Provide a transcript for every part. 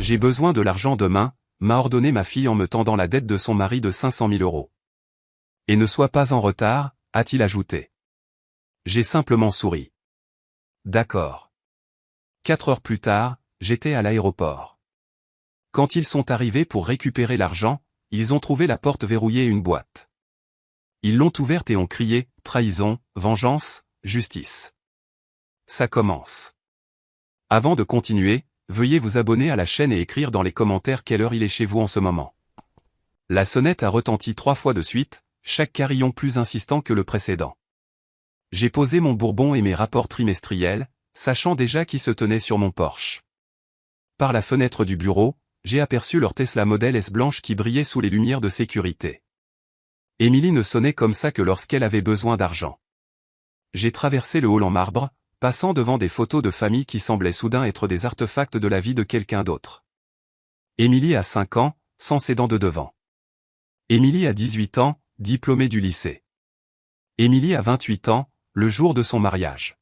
J'ai besoin de l'argent demain, m'a ordonné ma fille en me tendant la dette de son mari de 500 000 euros. Et ne sois pas en retard, a-t-il ajouté. J'ai simplement souri. D'accord. 4 heures plus tard, j'étais à l'aéroport. Quand ils sont arrivés pour récupérer l'argent, ils ont trouvé la porte verrouillée et une boîte. Ils l'ont ouverte et ont crié « Trahison, vengeance, justice ». Ça commence. Avant de continuer, veuillez vous abonner à la chaîne et écrire dans les commentaires quelle heure il est chez vous en ce moment. La sonnette a retenti 3 fois de suite, chaque carillon plus insistant que le précédent. J'ai posé mon bourbon et mes rapports trimestriels, sachant déjà qui se tenait sur mon Porsche. Par la fenêtre du bureau, j'ai aperçu leur Tesla Model S blanche qui brillait sous les lumières de sécurité. Émilie ne sonnait comme ça que lorsqu'elle avait besoin d'argent. J'ai traversé le hall en marbre, passant devant des photos de famille qui semblaient soudain être des artefacts de la vie de quelqu'un d'autre. Émilie a 5 ans, sans ses dents de devant. Émilie a 18 ans, diplômée du lycée. Émilie a 28 ans, le jour de son mariage.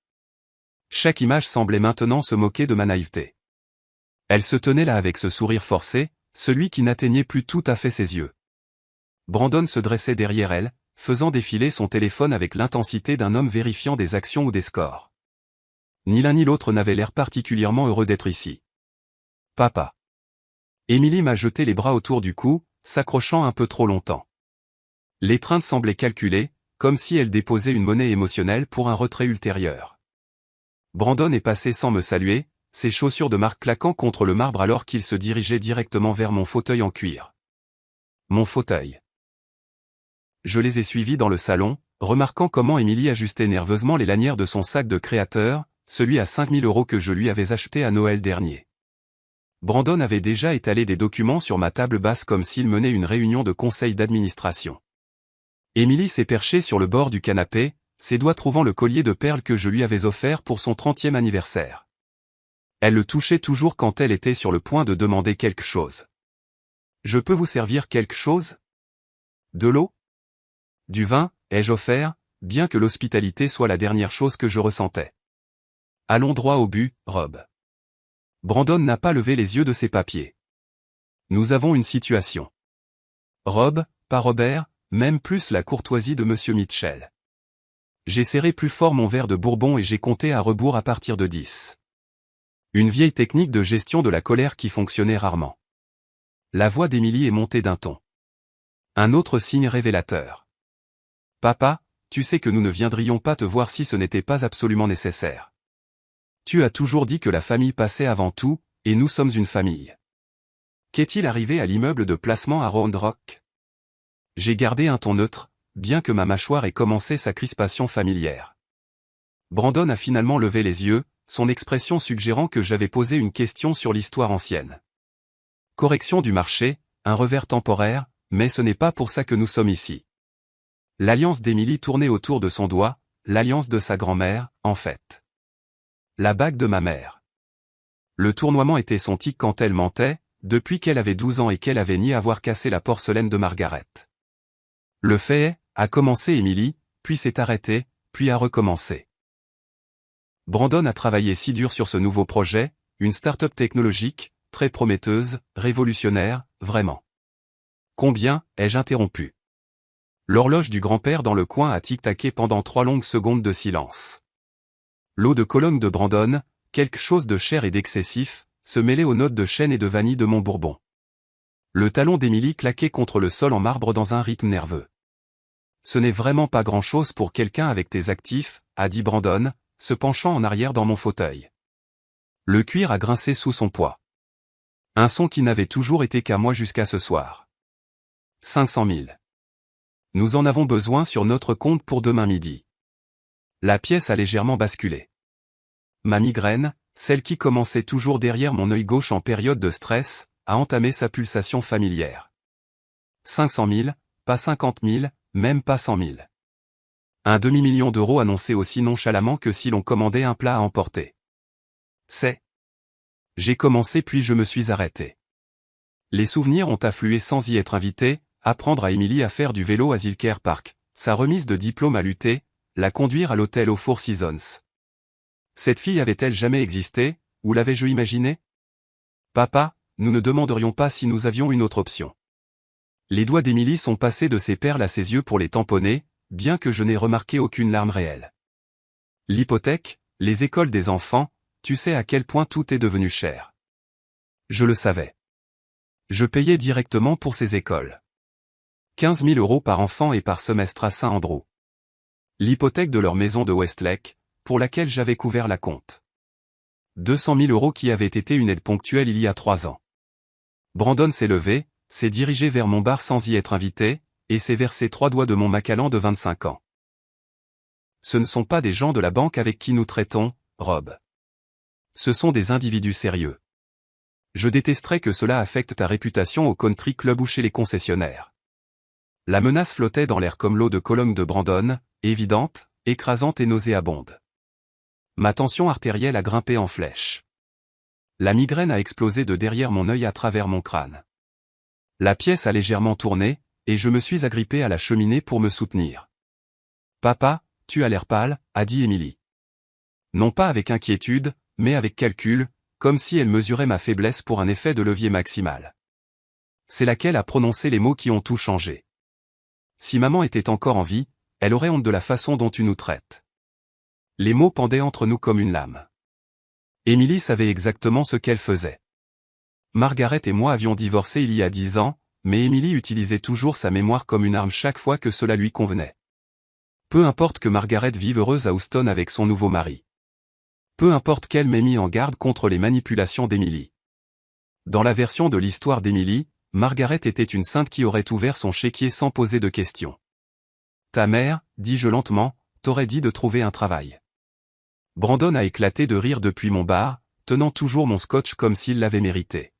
Chaque image semblait maintenant se moquer de ma naïveté. Elle se tenait là avec ce sourire forcé, celui qui n'atteignait plus tout à fait ses yeux. Brandon se dressait derrière elle, faisant défiler son téléphone avec l'intensité d'un homme vérifiant des actions ou des scores. Ni l'un ni l'autre n'avait l'air particulièrement heureux d'être ici. Papa. Émilie m'a jeté les bras autour du cou, s'accrochant un peu trop longtemps. L'étreinte semblait calculée, comme si elle déposait une monnaie émotionnelle pour un retrait ultérieur. Brandon est passé sans me saluer, ses chaussures de marque claquant contre le marbre alors qu'il se dirigeait directement vers mon fauteuil en cuir. Mon fauteuil. Je les ai suivis dans le salon, remarquant comment Émilie ajustait nerveusement les lanières de son sac de créateur, celui à 5 000 € que je lui avais acheté à Noël dernier. Brandon avait déjà étalé des documents sur ma table basse comme s'il menait une réunion de conseil d'administration. Émilie s'est perchée sur le bord du canapé, ses doigts trouvant le collier de perles que je lui avais offert pour son 30e anniversaire. Elle le touchait toujours quand elle était sur le point de demander quelque chose. « Je peux vous servir quelque chose ? De l'eau ? Du vin, ai-je offert, bien que l'hospitalité soit la dernière chose que je ressentais. Allons droit au but, Rob. » Brandon n'a pas levé les yeux de ses papiers. Nous avons une situation. Rob, pas Robert, même plus la courtoisie de Monsieur Mitchell. J'ai serré plus fort mon verre de bourbon et j'ai compté à rebours à partir de 10. Une vieille technique de gestion de la colère qui fonctionnait rarement. La voix d'Émilie est montée d'un ton. Un autre signe révélateur. Papa, tu sais que nous ne viendrions pas te voir si ce n'était pas absolument nécessaire. Tu as toujours dit que la famille passait avant tout, et nous sommes une famille. Qu'est-il arrivé à l'immeuble de placement à Round Rock? J'ai gardé un ton neutre, bien que ma mâchoire ait commencé sa crispation familière. Brandon a finalement levé les yeux, son expression suggérant que j'avais posé une question sur l'histoire ancienne. Correction du marché, un revers temporaire, mais ce n'est pas pour ça que nous sommes ici. L'alliance d'Émilie tournait autour de son doigt, l'alliance de sa grand-mère, en fait. La bague de ma mère. Le tournoiement était son tic quand elle mentait, depuis qu'elle avait 12 ans et qu'elle avait nié avoir cassé la porcelaine de Margaret. Le fait a commencé Émilie, puis s'est arrêté, puis a recommencé. Brandon a travaillé si dur sur ce nouveau projet, une start-up technologique, très prometteuse, révolutionnaire, vraiment. Combien, ai-je interrompu? L'horloge du grand-père dans le coin a tic-taqué pendant 3 longues secondes de silence. L'eau de Cologne de Brandon, quelque chose de cher et d'excessif, se mêlait aux notes de chêne et de vanille de mon bourbon. Le talon d'Émilie claquait contre le sol en marbre dans un rythme nerveux. Ce n'est vraiment pas grand-chose pour quelqu'un avec tes actifs, a dit Brandon, se penchant en arrière dans mon fauteuil. Le cuir a grincé sous son poids. Un son qui n'avait toujours été qu'à moi jusqu'à ce soir. 500 000. Nous en avons besoin sur notre compte pour demain midi. La pièce a légèrement basculé. Ma migraine, celle qui commençait toujours derrière mon œil gauche en période de stress, a entamé sa pulsation familière. 500 000, pas 50 000, même pas 100 000. Un demi-million d'euros annoncé aussi nonchalamment que si l'on commandait un plat à emporter. C'est. J'ai commencé puis je me suis arrêté. Les souvenirs ont afflué sans y être invité, apprendre à Émilie à faire du vélo à Zilker Park, sa remise de diplôme à l'UT, la conduire à l'hôtel aux Four Seasons. Cette fille avait-elle jamais existé, ou l'avais-je imaginée? Papa, nous ne demanderions pas si nous avions une autre option. Les doigts d'Émilie sont passés de ses perles à ses yeux pour les tamponner, bien que je n'ai remarqué aucune larme réelle. L'hypothèque, les écoles des enfants, tu sais à quel point tout est devenu cher. Je le savais. Je payais directement pour ces écoles. 15 000 € par enfant et par semestre à Saint-Andrew. L'hypothèque de leur maison de Westlake, pour laquelle j'avais couvert la compte. 200 000 € qui avait été une aide ponctuelle il y a 3 ans. Brandon s'est levé, s'est dirigé vers mon bar sans y être invité, et s'est versé 3 doigts de mon Macallan de 25 ans. Ce ne sont pas des gens de la banque avec qui nous traitons, Rob. Ce sont des individus sérieux. Je détesterais que cela affecte ta réputation au country club ou chez les concessionnaires. La menace flottait dans l'air comme l'eau de Cologne de Brandon, évidente, écrasante et nauséabonde. Ma tension artérielle a grimpé en flèche. La migraine a explosé de derrière mon œil à travers mon crâne. La pièce a légèrement tourné, et je me suis agrippé à la cheminée pour me soutenir. « Papa, tu as l'air pâle », a dit Émilie. Non pas avec inquiétude, mais avec calcul, comme si elle mesurait ma faiblesse pour un effet de levier maximal. C'est laquelle a prononcé les mots qui ont tout changé. Si maman était encore en vie, elle aurait honte de la façon dont tu nous traites. Les mots pendaient entre nous comme une lame. Émilie savait exactement ce qu'elle faisait. Margaret et moi avions divorcé il y a 10 ans, mais Émilie utilisait toujours sa mémoire comme une arme chaque fois que cela lui convenait. Peu importe que Margaret vive heureuse à Houston avec son nouveau mari. Peu importe qu'elle m'ait mis en garde contre les manipulations d'Émilie. Dans la version de l'histoire d'Émilie, Margaret était une sainte qui aurait ouvert son chéquier sans poser de questions. Ta mère, dis-je lentement, t'aurait dit de trouver un travail. Brandon a éclaté de rire depuis mon bar, tenant toujours mon scotch comme s'il l'avait mérité.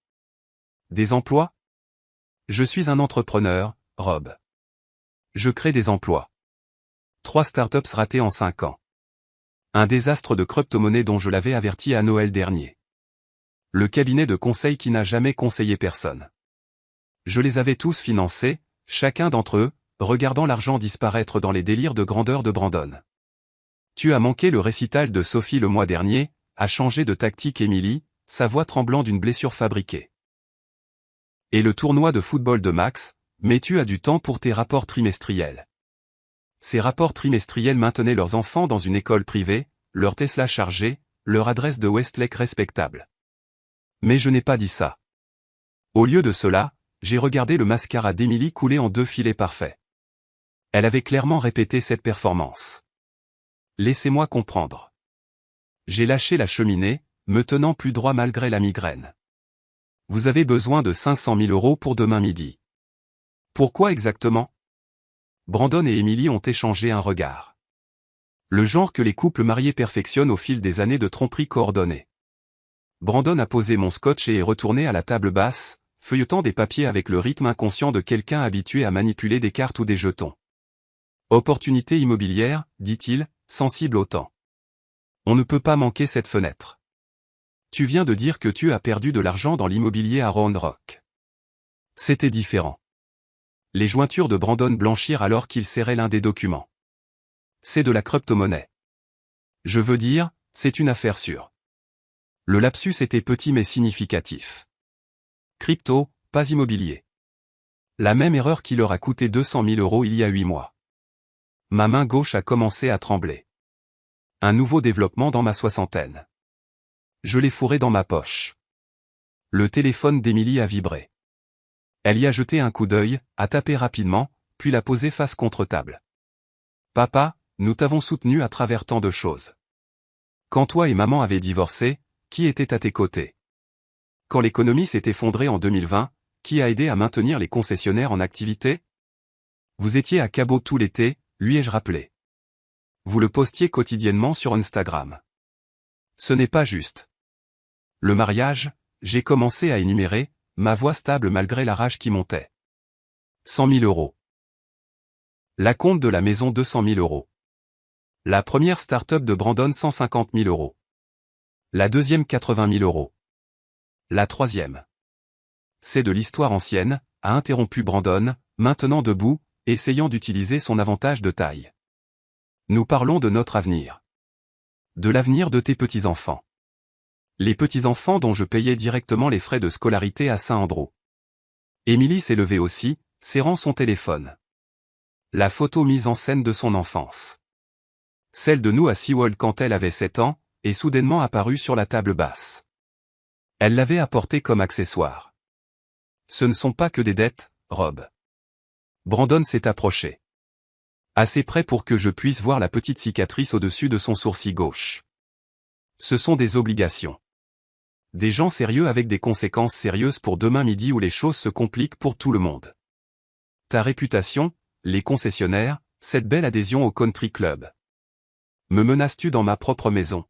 Des emplois? Je suis un entrepreneur, Rob. Je crée des emplois. 3 startups ratées en 5 ans. Un désastre de crypto-monnaie dont je l'avais averti à Noël dernier. Le cabinet de conseil qui n'a jamais conseillé personne. Je les avais tous financés, chacun d'entre eux, regardant l'argent disparaître dans les délires de grandeur de Brandon. Tu as manqué le récital de Sophie le mois dernier, a changé de tactique Émilie, sa voix tremblant d'une blessure fabriquée. Et le tournoi de football de Max, mais tu as du temps pour tes rapports trimestriels. Ces rapports trimestriels maintenaient leurs enfants dans une école privée, leur Tesla chargé, leur adresse de Westlake respectable. Mais je n'ai pas dit ça. Au lieu de cela, j'ai regardé le mascara d'Émilie couler en 2 filets parfaits. Elle avait clairement répété cette performance. Laissez-moi comprendre. J'ai lâché la cheminée, me tenant plus droit malgré la migraine. Vous avez besoin de 500 000 € pour demain midi. Pourquoi exactement? Brandon et Émilie ont échangé un regard. Le genre que les couples mariés perfectionnent au fil des années de tromperie coordonnée. Brandon a posé mon scotch et est retourné à la table basse, feuilletant des papiers avec le rythme inconscient de quelqu'un habitué à manipuler des cartes ou des jetons. Opportunité immobilière, dit-il, sensible au temps. On ne peut pas manquer cette fenêtre. Tu viens de dire que tu as perdu de l'argent dans l'immobilier à Round Rock. C'était différent. Les jointures de Brandon blanchirent alors qu'il serrait l'un des documents. C'est de la crypto-monnaie. Je veux dire, c'est une affaire sûre. Le lapsus était petit mais significatif. Crypto, pas immobilier. La même erreur qui leur a coûté 200 000 € il y a 8 mois. Ma main gauche a commencé à trembler. Un nouveau développement dans ma soixantaine. Je l'ai fourré dans ma poche. Le téléphone d'Émilie a vibré. Elle y a jeté un coup d'œil, a tapé rapidement, puis l'a posé face contre table. Papa, nous t'avons soutenu à travers tant de choses. Quand toi et maman avaient divorcé, qui était à tes côtés? Quand l'économie s'est effondrée en 2020, qui a aidé à maintenir les concessionnaires en activité? Vous étiez à Cabo tout l'été, lui ai-je rappelé. Vous le postiez quotidiennement sur Instagram. Ce n'est pas juste. Le mariage, j'ai commencé à énumérer, ma voix stable malgré la rage qui montait. 100 000 €. La compte de la maison 200 000 €. La première start-up de Brandon 150 000 €. La deuxième 80 000 €. La troisième. C'est de l'histoire ancienne, a interrompu Brandon, maintenant debout, essayant d'utiliser son avantage de taille. Nous parlons de notre avenir. De l'avenir de tes petits-enfants. Les petits-enfants dont je payais directement les frais de scolarité à Saint-Andrew. Émilie s'est levée aussi, serrant son téléphone. La photo mise en scène de son enfance. Celle de nous à SeaWorld quand elle avait 7 ans, est soudainement apparue sur la table basse. Elle l'avait apportée comme accessoire. Ce ne sont pas que des dettes, Rob. Brandon s'est approché. Assez près pour que je puisse voir la petite cicatrice au-dessus de son sourcil gauche. Ce sont des obligations. Des gens sérieux avec des conséquences sérieuses pour demain midi où les choses se compliquent pour tout le monde. Ta réputation, les concessionnaires, cette belle adhésion au country club. Me menaces-tu dans ma propre maison?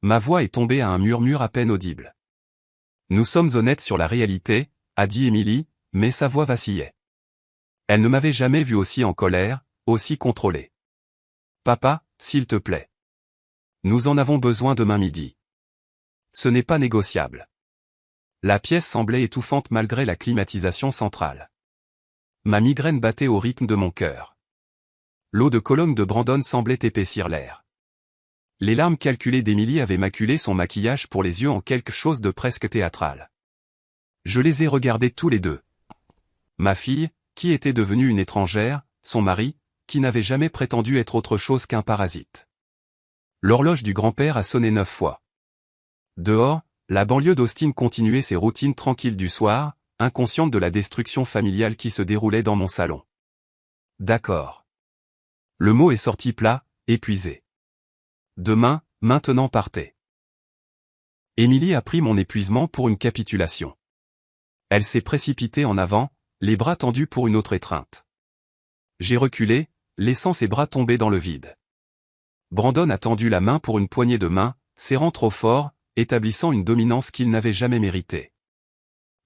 Ma voix est tombée à un murmure à peine audible. Nous sommes honnêtes sur la réalité, a dit Émilie, mais sa voix vacillait. Elle ne m'avait jamais vu aussi en colère, aussi contrôlée. Papa, s'il te plaît. Nous en avons besoin demain midi. Ce n'est pas négociable. La pièce semblait étouffante malgré la climatisation centrale. Ma migraine battait au rythme de mon cœur. L'eau de Cologne de Brandon semblait épaissir l'air. Les larmes calculées d'Émilie avaient maculé son maquillage pour les yeux en quelque chose de presque théâtral. Je les ai regardés tous les deux. Ma fille, qui était devenue une étrangère, son mari, qui n'avait jamais prétendu être autre chose qu'un parasite. L'horloge du grand-père a sonné 9 fois. Dehors, la banlieue d'Austin continuait ses routines tranquilles du soir, inconsciente de la destruction familiale qui se déroulait dans mon salon. D'accord. Le mot est sorti plat, épuisé. Demain, maintenant partez. Émilie a pris mon épuisement pour une capitulation. Elle s'est précipitée en avant, les bras tendus pour une autre étreinte. J'ai reculé, laissant ses bras tomber dans le vide. Brandon a tendu la main pour une poignée de main, serrant trop fort, établissant une dominance qu'il n'avait jamais méritée.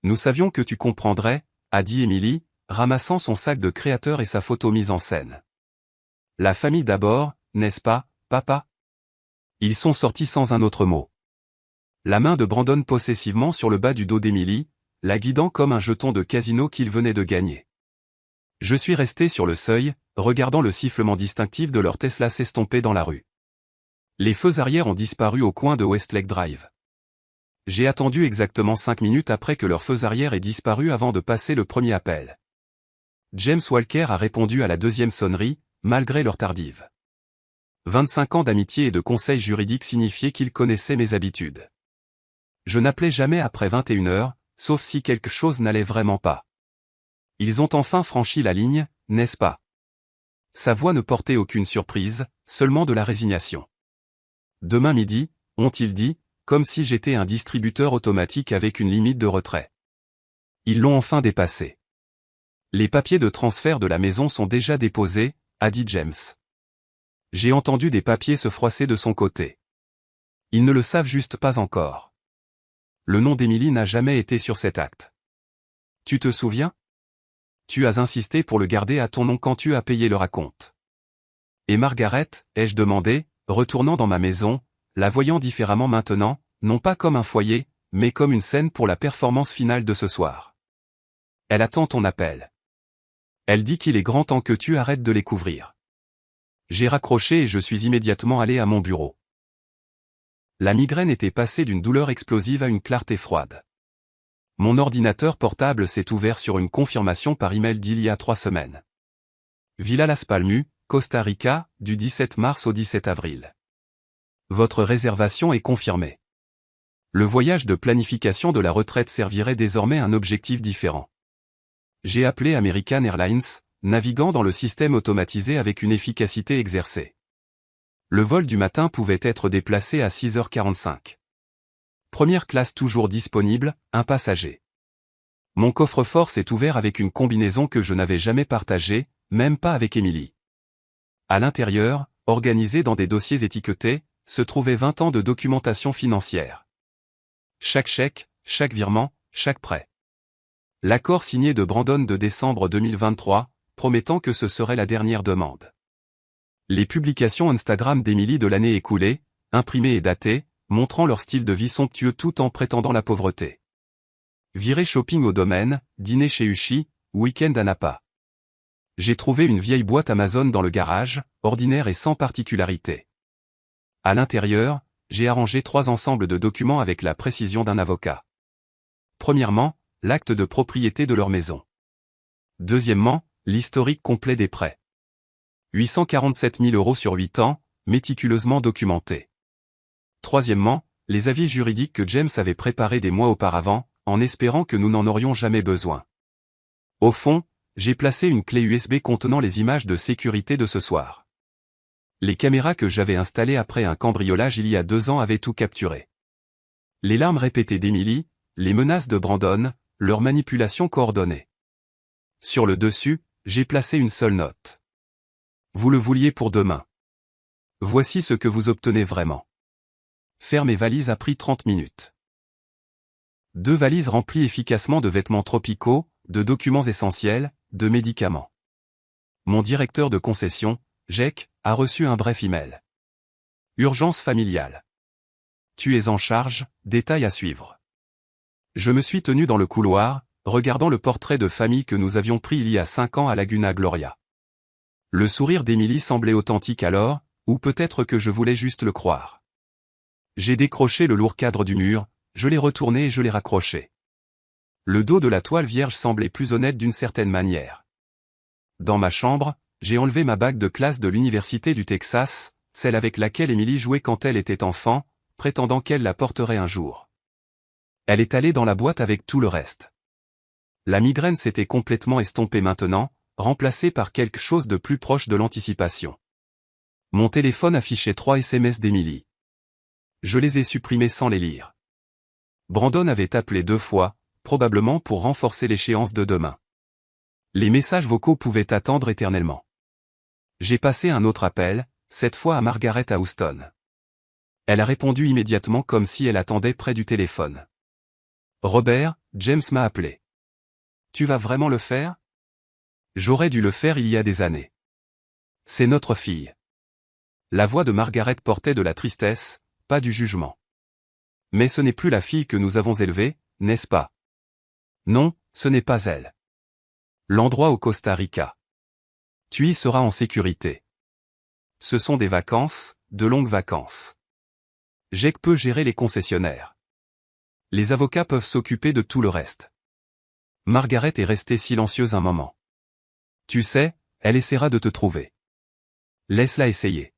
Nous savions que tu comprendrais, a dit Émilie, ramassant son sac de créateur et sa photo mise en scène. La famille d'abord, n'est-ce pas, papa? Ils sont sortis sans un autre mot. La main de Brandon possessivement sur le bas du dos d'Émilie, la guidant comme un jeton de casino qu'il venait de gagner. Je suis resté sur le seuil, regardant le sifflement distinctif de leur Tesla s'estomper dans la rue. Les feux arrière ont disparu au coin de Westlake Drive. J'ai attendu exactement 5 minutes après que leur feux arrière ait disparu avant de passer le premier appel. James Walker a répondu à la deuxième sonnerie, malgré leur tardive. 25 ans d'amitié et de conseils juridiques signifiaient qu'il connaissait mes habitudes. Je n'appelais jamais après 21h, sauf si quelque chose n'allait vraiment pas. Ils ont enfin franchi la ligne, n'est-ce pas? Sa voix ne portait aucune surprise, seulement de la résignation. Demain midi, ont-ils dit, comme si j'étais un distributeur automatique avec une limite de retrait. Ils l'ont enfin dépassé. Les papiers de transfert de la maison sont déjà déposés, a dit James. J'ai entendu des papiers se froisser de son côté. Ils ne le savent juste pas encore. Le nom d'Émilie n'a jamais été sur cet acte. Tu te souviens? Tu as insisté pour le garder à ton nom quand tu as payé le raconte. Et Margaret, ai-je demandé, retournant dans ma maison, la voyant différemment maintenant, non pas comme un foyer, mais comme une scène pour la performance finale de ce soir. Elle attend ton appel. Elle dit qu'il est grand temps que tu arrêtes de les couvrir. J'ai raccroché et je suis immédiatement allé à mon bureau. La migraine était passée d'une douleur explosive à une clarté froide. Mon ordinateur portable s'est ouvert sur une confirmation par email d'il y a 3 semaines. Villa Las Palmas, Costa Rica, du 17 mars au 17 avril. Votre réservation est confirmée. Le voyage de planification de la retraite servirait désormais un objectif différent. J'ai appelé American Airlines, naviguant dans le système automatisé avec une efficacité exercée. Le vol du matin pouvait être déplacé à 6h45. Première classe toujours disponible, un passager. Mon coffre-fort s'est ouvert avec une combinaison que je n'avais jamais partagée, même pas avec Émilie. À l'intérieur, organisé dans des dossiers étiquetés, se trouvaient 20 ans de documentation financière. Chaque chèque, chaque virement, chaque prêt. L'accord signé de Brandon de décembre 2023, promettant que ce serait la dernière demande. Les publications Instagram d'Émilie de l'année écoulée, imprimées et datées, montrant leur style de vie somptueux tout en prétendant la pauvreté. Virée shopping au domaine, dîner chez Uchi, week-end à Napa. J'ai trouvé une vieille boîte Amazon dans le garage, ordinaire et sans particularité. À l'intérieur, j'ai arrangé 3 ensembles de documents avec la précision d'un avocat. Premièrement, l'acte de propriété de leur maison. Deuxièmement, l'historique complet des prêts. 847 000 € sur 8 ans, méticuleusement documenté. Troisièmement, les avis juridiques que James avait préparés des mois auparavant, en espérant que nous n'en aurions jamais besoin. Au fond, j'ai placé une clé USB contenant les images de sécurité de ce soir. Les caméras que j'avais installées après un cambriolage il y a 2 ans avaient tout capturé. Les larmes répétées d'Emily, les menaces de Brandon, leur manipulation coordonnée. Sur le dessus, j'ai placé une seule note. Vous le vouliez pour demain. Voici ce que vous obtenez vraiment. Faire mes valises a pris 30 minutes. 2 valises remplies efficacement de vêtements tropicaux, de documents essentiels, de médicaments. Mon directeur de concession, Jake, a reçu un bref email. Urgence familiale. Tu es en charge, détail à suivre. Je me suis tenu dans le couloir, regardant le portrait de famille que nous avions pris il y a 5 ans à Laguna Gloria. Le sourire d'Emily semblait authentique alors, ou peut-être que je voulais juste le croire. J'ai décroché le lourd cadre du mur, je l'ai retourné et je l'ai raccroché. Le dos de la toile vierge semblait plus honnête d'une certaine manière. Dans ma chambre, j'ai enlevé ma bague de classe de l'université du Texas, celle avec laquelle Emily jouait quand elle était enfant, prétendant qu'elle la porterait un jour. Elle est allée dans la boîte avec tout le reste. La migraine s'était complètement estompée maintenant, remplacée par quelque chose de plus proche de l'anticipation. Mon téléphone affichait 3 SMS d'Emily. Je les ai supprimés sans les lire. Brandon avait appelé 2 fois, probablement pour renforcer l'échéance de demain. Les messages vocaux pouvaient attendre éternellement. J'ai passé un autre appel, cette fois à Margaret à Houston. Elle a répondu immédiatement comme si elle attendait près du téléphone. Robert, James m'a appelé. Tu vas vraiment le faire? J'aurais dû le faire il y a des années. C'est notre fille. La voix de Margaret portait de la tristesse, pas du jugement. Mais ce n'est plus la fille que nous avons élevée, n'est-ce pas? Non, ce n'est pas elle. L'endroit au Costa Rica. Tu y seras en sécurité. Ce sont des vacances, de longues vacances. Jake peut gérer les concessionnaires. Les avocats peuvent s'occuper de tout le reste. Margaret est restée silencieuse un moment. Tu sais, elle essaiera de te trouver. Laisse-la essayer.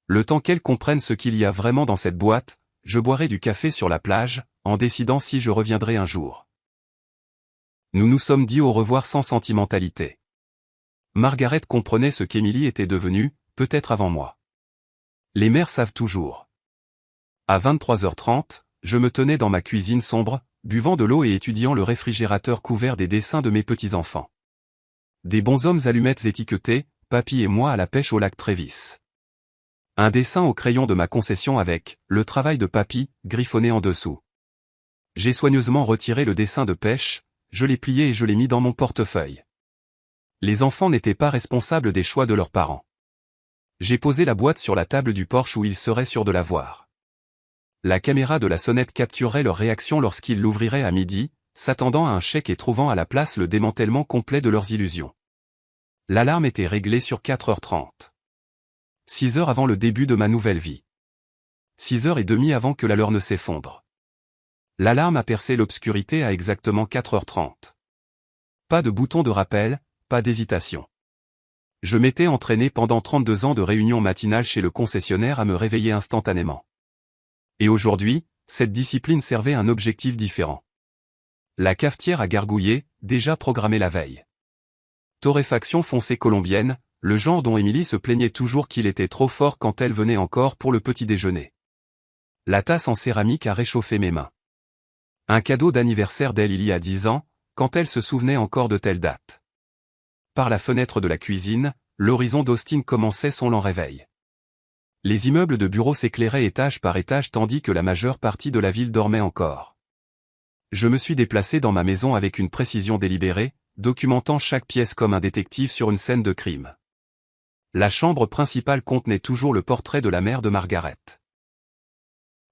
Le temps qu'elle comprenne ce qu'il y a vraiment dans cette boîte, je boirai du café sur la plage, en décidant si je reviendrai un jour. Nous nous sommes dit au revoir sans sentimentalité. Margaret comprenait ce qu'Emily était devenue, peut-être avant moi. Les mères savent toujours. À 23h30, je me tenais dans ma cuisine sombre, buvant de l'eau et étudiant le réfrigérateur couvert des dessins de mes petits-enfants. Des bonshommes allumettes étiquetés, Papy et moi à la pêche au lac Travis. Un dessin au crayon de ma concession avec « Le travail de Papy » griffonné en dessous. J'ai soigneusement retiré le dessin de pêche, je l'ai plié et je l'ai mis dans mon portefeuille. Les enfants n'étaient pas responsables des choix de leurs parents. J'ai posé la boîte sur la table du porche où ils seraient sûrs de la voir. La caméra de la sonnette capturerait leur réaction lorsqu'ils l'ouvriraient à midi, s'attendant à un chèque et trouvant à la place le démantèlement complet de leurs illusions. L'alarme était réglée sur 4h30. 6 heures avant le début de ma nouvelle vie. 6h30 avant que la leur ne s'effondre. L'alarme a percé l'obscurité à exactement 4h30. Pas de bouton de rappel, pas d'hésitation. Je m'étais entraîné pendant 32 ans de réunions matinales chez le concessionnaire à me réveiller instantanément. Et aujourd'hui, cette discipline servait un objectif différent. La cafetière a gargouillé, déjà programmée la veille. Torréfaction foncée colombienne, le genre dont Emily se plaignait toujours qu'il était trop fort quand elle venait encore pour le petit déjeuner. La tasse en céramique a réchauffé mes mains. Un cadeau d'anniversaire d'elle il y a 10 ans, quand elle se souvenait encore de telle date. Par la fenêtre de la cuisine, l'horizon d'Austin commençait son lent réveil. Les immeubles de bureaux s'éclairaient étage par étage tandis que la majeure partie de la ville dormait encore. Je me suis déplacé dans ma maison avec une précision délibérée, documentant chaque pièce comme un détective sur une scène de crime. La chambre principale contenait toujours le portrait de la mère de Margaret.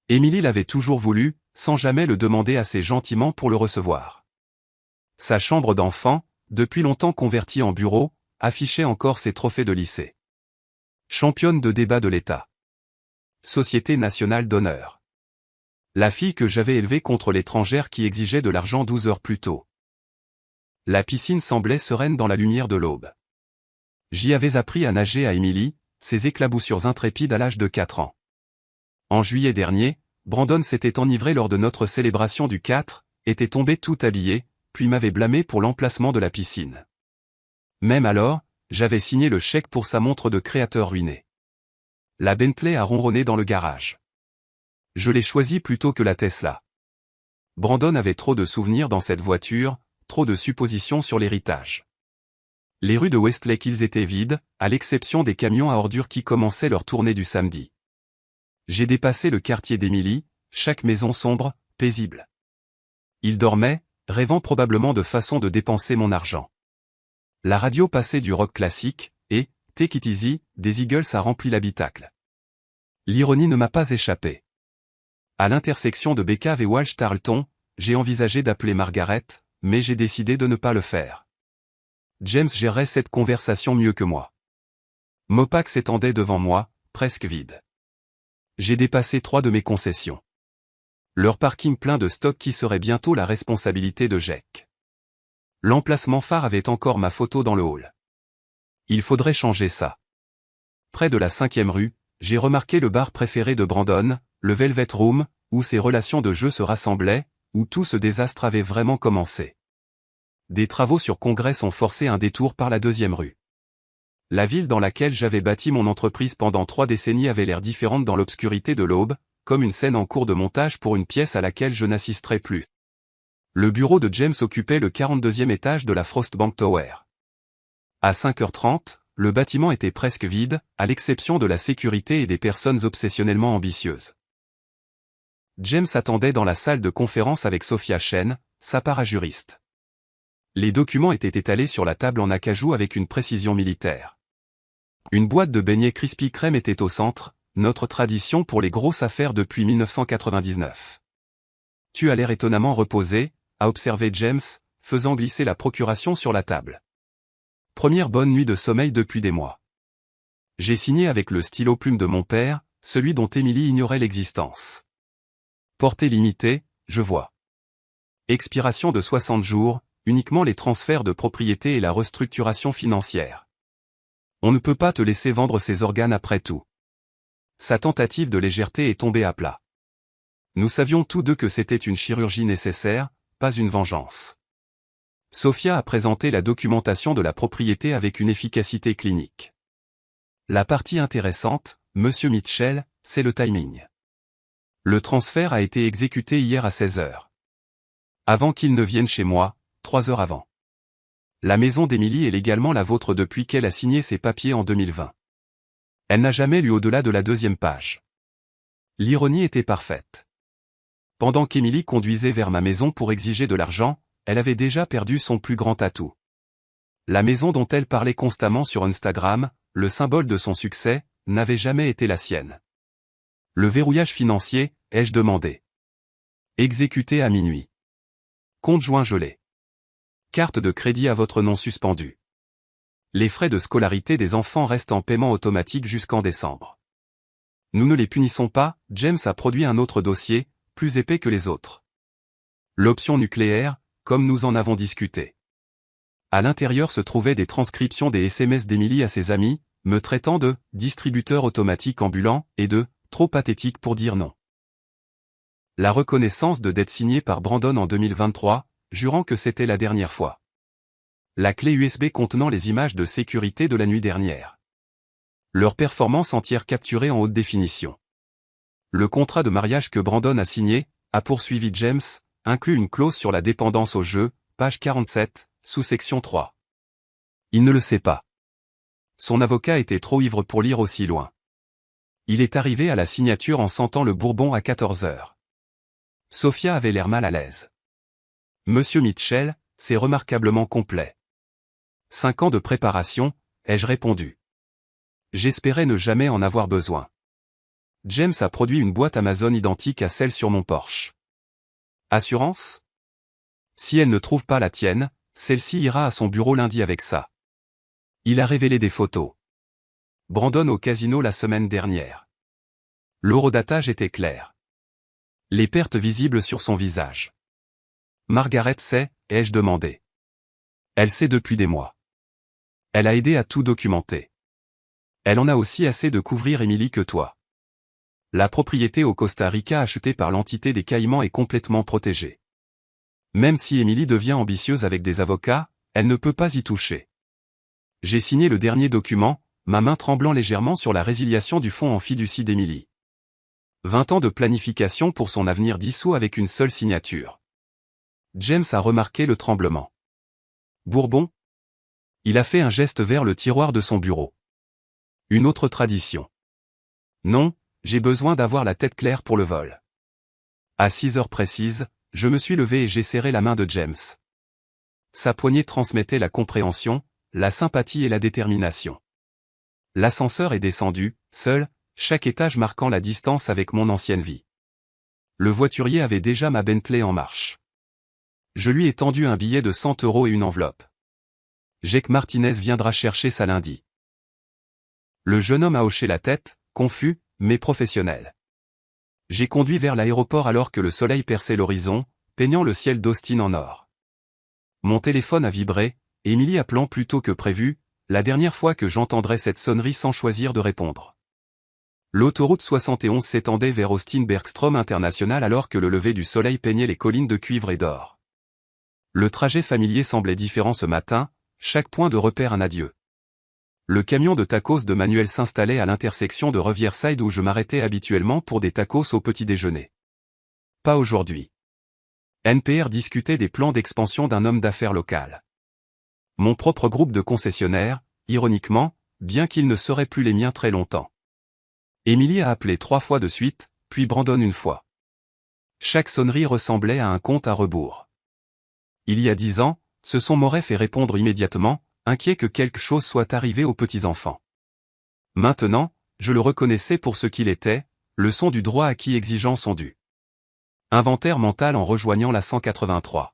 Emily l'avait toujours voulu, sans jamais le demander assez gentiment pour le recevoir. Sa chambre d'enfant, depuis longtemps convertie en bureau, affichait encore ses trophées de lycée. Championne de débat de l'État. Société nationale d'honneur. La fille que j'avais élevée contre l'étrangère qui exigeait de l'argent 12 heures plus tôt. La piscine semblait sereine dans la lumière de l'aube. J'y avais appris à nager à Emily, ses éclaboussures intrépides à l'âge de 4 ans. En juillet dernier, Brandon s'était enivré lors de notre célébration du 4, était tombé tout habillé, puis m'avait blâmé pour l'emplacement de la piscine. Même alors, j'avais signé le chèque pour sa montre de créateur ruinée. La Bentley a ronronné dans le garage. Je l'ai choisie plutôt que la Tesla. Brandon avait trop de souvenirs dans cette voiture, trop de suppositions sur l'héritage. Les rues de Westlake Hills étaient vides, à l'exception des camions à ordures qui commençaient leur tournée du samedi. J'ai dépassé le quartier d'Emily, chaque maison sombre, paisible. Il dormait, rêvant probablement de façon de dépenser mon argent. La radio passait du rock classique, et, Take It Easy, des Eagles a rempli l'habitacle. L'ironie ne m'a pas échappé. À l'intersection de Becave et Walsh Tarleton, j'ai envisagé d'appeler Margaret, mais j'ai décidé de ne pas le faire. James gérait cette conversation mieux que moi. Mopac s'étendait devant moi, presque vide. J'ai dépassé 3 de mes concessions. Leur parking plein de stock qui serait bientôt la responsabilité de Jack. L'emplacement phare avait encore ma photo dans le hall. Il faudrait changer ça. Près de la 5e rue, j'ai remarqué le bar préféré de Brandon, le Velvet Room, où ses relations de jeu se rassemblaient, où tout ce désastre avait vraiment commencé. Des travaux sur Congress ont forcé un détour par la 2e rue. La ville dans laquelle j'avais bâti mon entreprise pendant 3 décennies avait l'air différente dans l'obscurité de l'aube, comme une scène en cours de montage pour une pièce à laquelle je n'assisterai plus. Le bureau de James occupait le 42e étage de la Frostbank Tower. À 5h30, le bâtiment était presque vide, à l'exception de la sécurité et des personnes obsessionnellement ambitieuses. James attendait dans la salle de conférence avec Sophia Chen, sa parajuriste. Les documents étaient étalés sur la table en acajou avec une précision militaire. Une boîte de beignets Krispy Kreme était au centre, notre tradition pour les grosses affaires depuis 1999. Tu as l'air étonnamment reposé, a observé James, faisant glisser la procuration sur la table. Première bonne nuit de sommeil depuis des mois. J'ai signé avec le stylo plume de mon père, celui dont Emily ignorait l'existence. Portée limitée, je vois. Expiration de 60 jours, uniquement les transferts de propriété et la restructuration financière. On ne peut pas te laisser vendre ses organes après tout. Sa tentative de légèreté est tombée à plat. Nous savions tous deux que c'était une chirurgie nécessaire, pas une vengeance. Sophia a présenté la documentation de la propriété avec une efficacité clinique. La partie intéressante, Monsieur Mitchell, c'est le timing. Le transfert a été exécuté hier à 16h. Avant qu'il ne vienne chez moi, 3 heures avant. La maison d'Emily est légalement la vôtre depuis qu'elle a signé ses papiers en 2020. Elle n'a jamais lu au-delà de la 2e page. L'ironie était parfaite. Pendant qu'Emily conduisait vers ma maison pour exiger de l'argent, elle avait déjà perdu son plus grand atout. La maison dont elle parlait constamment sur Instagram, le symbole de son succès, n'avait jamais été la sienne. Le verrouillage financier, ai-je demandé. Exécuté à minuit. Compte joint gelé. Carte de crédit à votre nom suspendue. Les frais de scolarité des enfants restent en paiement automatique jusqu'en décembre. Nous ne les punissons pas, James a produit un autre dossier, plus épais que les autres. L'option nucléaire, comme nous en avons discuté. À l'intérieur se trouvaient des transcriptions des SMS d'Emily à ses amis, me traitant de « distributeur automatique ambulant » et de « trop pathétique pour dire non ». La reconnaissance de dette signée par Brandon en 2023, jurant que c'était la dernière fois. La clé USB contenant les images de sécurité de la nuit dernière. Leur performance entière capturée en haute définition. Le contrat de mariage que Brandon a signé, a poursuivi James, inclut une clause sur la dépendance au jeu, page 47, sous-section 3. Il ne le sait pas. Son avocat était trop ivre pour lire aussi loin. Il est arrivé à la signature en sentant le bourbon à 14h. Sophia avait l'air mal à l'aise. Monsieur Mitchell, c'est remarquablement complet. 5 ans de préparation, ai-je répondu. J'espérais ne jamais en avoir besoin. James a produit une boîte Amazon identique à celle sur mon Porsche. Assurance? Si elle ne trouve pas la tienne, celle-ci ira à son bureau lundi avec ça. Il a révélé des photos. Brandon au casino la semaine dernière. L'horodatage était clair. Les pertes visibles sur son visage. Margaret sait, ai-je demandé. Elle sait depuis des mois. Elle a aidé à tout documenter. Elle en a aussi assez de couvrir Emily que toi. La propriété au Costa Rica achetée par l'entité des Caïmans est complètement protégée. Même si Emily devient ambitieuse avec des avocats, elle ne peut pas y toucher. J'ai signé le dernier document, ma main tremblant légèrement sur la résiliation du fonds en fiducie d'Emily. 20 ans de planification pour son avenir dissous avec une seule signature. James a remarqué le tremblement. Bourbon? Il a fait un geste vers le tiroir de son bureau. Une autre tradition. Non, j'ai besoin d'avoir la tête claire pour le vol. À 6 heures précises, je me suis levé et j'ai serré la main de James. Sa poignée transmettait la compréhension, la sympathie et la détermination. L'ascenseur est descendu, seul, chaque étage marquant la distance avec mon ancienne vie. Le voiturier avait déjà ma Bentley en marche. Je lui ai tendu un billet de 100 € et une enveloppe. Jake Martinez viendra chercher ça lundi. Le jeune homme a hoché la tête, confus, mais professionnel. J'ai conduit vers l'aéroport alors que le soleil perçait l'horizon, peignant le ciel d'Austin en or. Mon téléphone a vibré, Emily appelant plus tôt que prévu, la dernière fois que j'entendrais cette sonnerie sans choisir de répondre. L'autoroute 71 s'étendait vers Austin-Bergstrom International alors que le lever du soleil peignait les collines de cuivre et d'or. Le trajet familier semblait différent ce matin, chaque point de repère un adieu. Le camion de tacos de Manuel s'installait à l'intersection de Riverside où je m'arrêtais habituellement pour des tacos au petit déjeuner. Pas aujourd'hui. NPR discutait des plans d'expansion d'un homme d'affaires local. Mon propre groupe de concessionnaires, ironiquement, bien qu'ils ne seraient plus les miens très longtemps. Emily a appelé 3 fois de suite, puis Brandon une fois. Chaque sonnerie ressemblait à un compte à rebours. Il y a 10 ans, ce son m'aurait fait répondre immédiatement, inquiet que quelque chose soit arrivé aux petits-enfants. Maintenant, je le reconnaissais pour ce qu'il était, le son du droit acquis exigeant son dû. Inventaire mental en rejoignant la 183.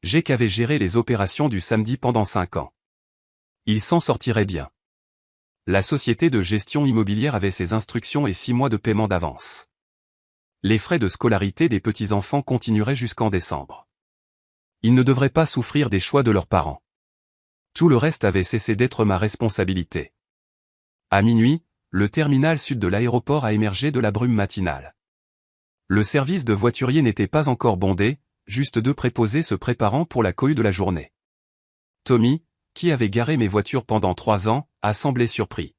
Jake avait géré les opérations du samedi pendant 5 ans. Il s'en sortirait bien. La société de gestion immobilière avait ses instructions et 6 mois de paiement d'avance. Les frais de scolarité des petits-enfants continueraient jusqu'en décembre. Ils ne devraient pas souffrir des choix de leurs parents. Tout le reste avait cessé d'être ma responsabilité. À minuit, le terminal sud de l'aéroport a émergé de la brume matinale. Le service de voiturier n'était pas encore bondé, juste 2 préposés se préparant pour la cohue de la journée. Tommy, qui avait garé mes voitures pendant 3 ans, a semblé surpris.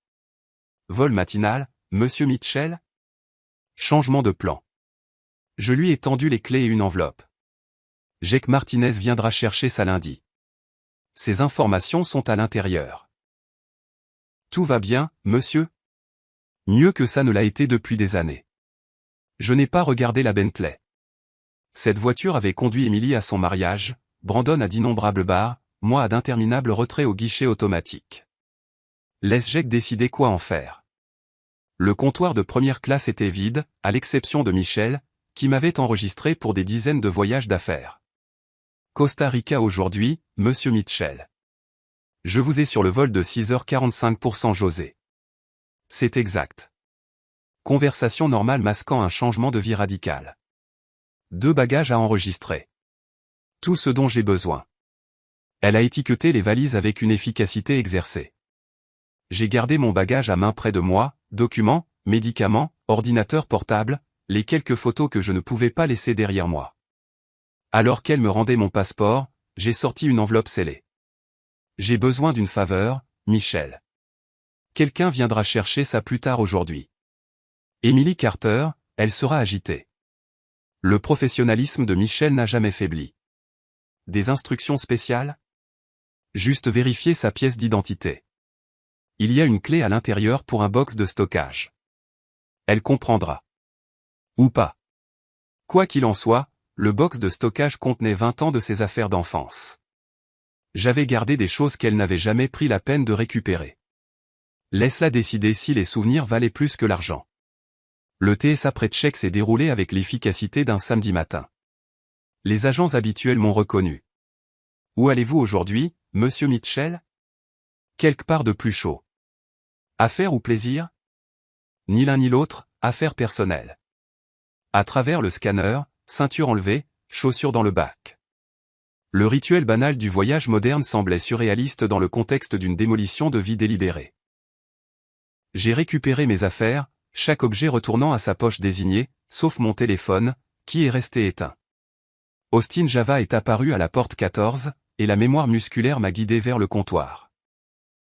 Vol matinal, Monsieur Mitchell? Changement de plan. Je lui ai tendu les clés et une enveloppe. Jake Martinez viendra chercher ça lundi. Ces informations sont à l'intérieur. Tout va bien, monsieur? Mieux que ça ne l'a été depuis des années. Je n'ai pas regardé la Bentley. Cette voiture avait conduit Emily à son mariage, Brandon à d'innombrables bars, moi à d'interminables retraits au guichet automatique. Laisse Jake décider quoi en faire. Le comptoir de première classe était vide, à l'exception de Michel, qui m'avait enregistré pour des dizaines de voyages d'affaires. Costa Rica aujourd'hui, Monsieur Mitchell. Je vous ai sur le vol de 6h45 pour San José. C'est exact. Conversation normale masquant un changement de vie radical. 2 bagages à enregistrer. Tout ce dont j'ai besoin. Elle a étiqueté les valises avec une efficacité exercée. J'ai gardé mon bagage à main près de moi, documents, médicaments, ordinateur portable, les quelques photos que je ne pouvais pas laisser derrière moi. Alors qu'elle me rendait mon passeport, j'ai sorti une enveloppe scellée. J'ai besoin d'une faveur, Michel. Quelqu'un viendra chercher ça plus tard aujourd'hui. Emily Carter, elle sera agitée. Le professionnalisme de Michel n'a jamais faibli. Des instructions spéciales? Juste vérifier sa pièce d'identité. Il y a une clé à l'intérieur pour un box de stockage. Elle comprendra. Ou pas. Quoi qu'il en soit, le box de stockage contenait 20 ans de ses affaires d'enfance. J'avais gardé des choses qu'elle n'avait jamais pris la peine de récupérer. Laisse-la décider si les souvenirs valaient plus que l'argent. Le TSA pré-check s'est déroulé avec l'efficacité d'un samedi matin. Les agents habituels m'ont reconnu. Où allez-vous aujourd'hui, Monsieur Mitchell? Quelque part de plus chaud. Affaire ou plaisir? Ni l'un ni l'autre, affaires personnelles. À travers le scanner, ceinture enlevée, chaussures dans le bac. Le rituel banal du voyage moderne semblait surréaliste dans le contexte d'une démolition de vie délibérée. J'ai récupéré mes affaires, chaque objet retournant à sa poche désignée, sauf mon téléphone, qui est resté éteint. Austin Java est apparu à la porte 14, et la mémoire musculaire m'a guidé vers le comptoir.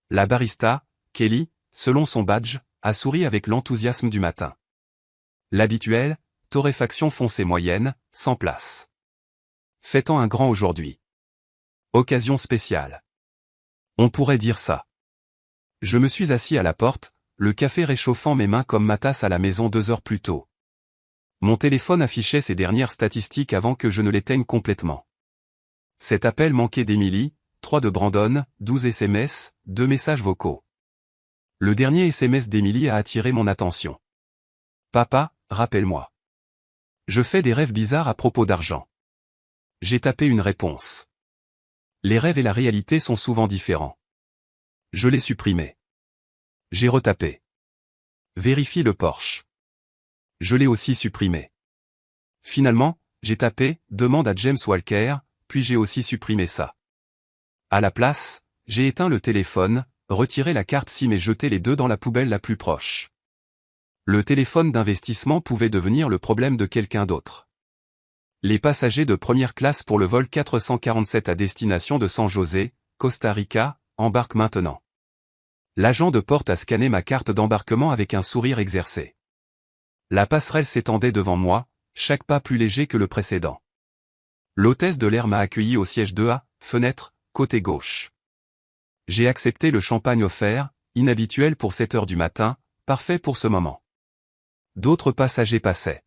La barista, Kelly, selon son badge, a souri avec l'enthousiasme du matin. L'habituel, torréfaction foncée moyenne, sans place. Fêtant un grand aujourd'hui. Occasion spéciale. On pourrait dire ça. Je me suis assis à la porte, le café réchauffant mes mains comme ma tasse à la maison 2 heures plus tôt. Mon téléphone affichait ses dernières statistiques avant que je ne l'éteigne complètement. Cet appel manqué d'Emily, 3 de Brandon, 12 SMS, 2 messages vocaux. Le dernier SMS d'Emily a attiré mon attention. Papa, rappelle-moi. Je fais des rêves bizarres à propos d'argent. J'ai tapé une réponse. Les rêves et la réalité sont souvent différents. Je l'ai supprimé. J'ai retapé. Vérifie le Porsche. Je l'ai aussi supprimé. Finalement, j'ai tapé « Demande à James Walker », puis j'ai aussi supprimé ça. À la place, j'ai éteint le téléphone, retiré la carte SIM et jeté les deux dans la poubelle la plus proche. Le téléphone d'investissement pouvait devenir le problème de quelqu'un d'autre. Les passagers de première classe pour le vol 447 à destination de San José, Costa Rica, embarquent maintenant. L'agent de porte a scanné ma carte d'embarquement avec un sourire exercé. La passerelle s'étendait devant moi, chaque pas plus léger que le précédent. L'hôtesse de l'air m'a accueilli au siège 2A, fenêtre, côté gauche. J'ai accepté le champagne offert, inhabituel pour 7 heures du matin, parfait pour ce moment. D'autres passagers passaient.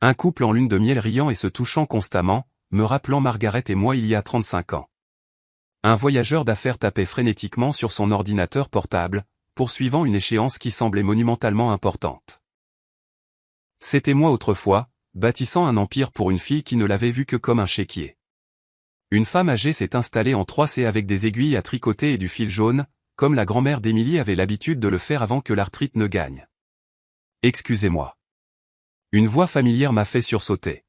Un couple en lune de miel riant et se touchant constamment, me rappelant Margaret et moi il y a 35 ans. Un voyageur d'affaires tapait frénétiquement sur son ordinateur portable, poursuivant une échéance qui semblait monumentalement importante. C'était moi autrefois, bâtissant un empire pour une fille qui ne l'avait vu que comme un chéquier. Une femme âgée s'est installée en 3C avec des aiguilles à tricoter et du fil jaune, comme la grand-mère d'Emily avait l'habitude de le faire avant que l'arthrite ne gagne. Excusez-moi. Une voix familière m'a fait sursauter.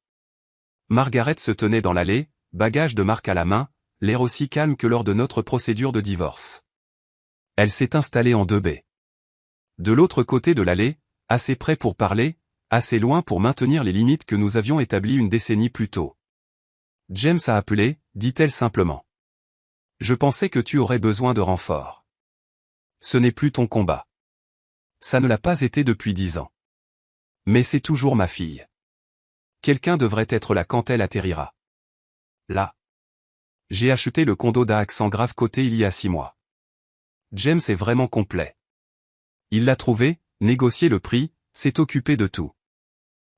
Margaret se tenait dans l'allée, bagage de marque à la main, l'air aussi calme que lors de notre procédure de divorce. Elle s'est installée en 2B. De l'autre côté de l'allée, assez près pour parler, assez loin pour maintenir les limites que nous avions établies une décennie plus tôt. James a appelé, dit-elle simplement. Je pensais que tu aurais besoin de renfort. Ce n'est plus ton combat. Ça ne l'a pas été depuis 10 ans. Mais c'est toujours ma fille. Quelqu'un devrait être là quand elle atterrira. Là. J'ai acheté le condo d'Accent Grave Côté il y a 6 mois. James est vraiment complet. Il l'a trouvé, négocié le prix, s'est occupé de tout.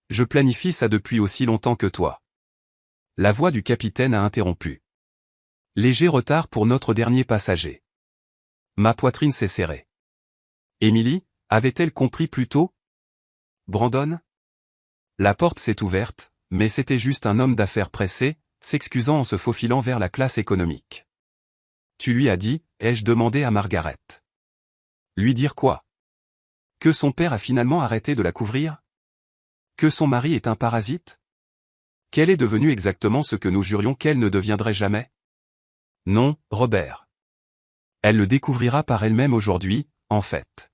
Je planifie ça depuis aussi longtemps que toi. La voix du capitaine a interrompu. Léger retard pour notre dernier passager. Ma poitrine s'est serrée. Emily, avait-elle compris plus tôt? Brandon? La porte s'est ouverte, mais c'était juste un homme d'affaires pressé, s'excusant en se faufilant vers la classe économique. Tu lui as dit, ai-je demandé à Margaret. Lui dire quoi? Que son père a finalement arrêté de la couvrir? Que son mari est un parasite? Qu'elle est devenue exactement ce que nous jurions qu'elle ne deviendrait jamais? Non, Robert. Elle le découvrira par elle-même aujourd'hui, en fait.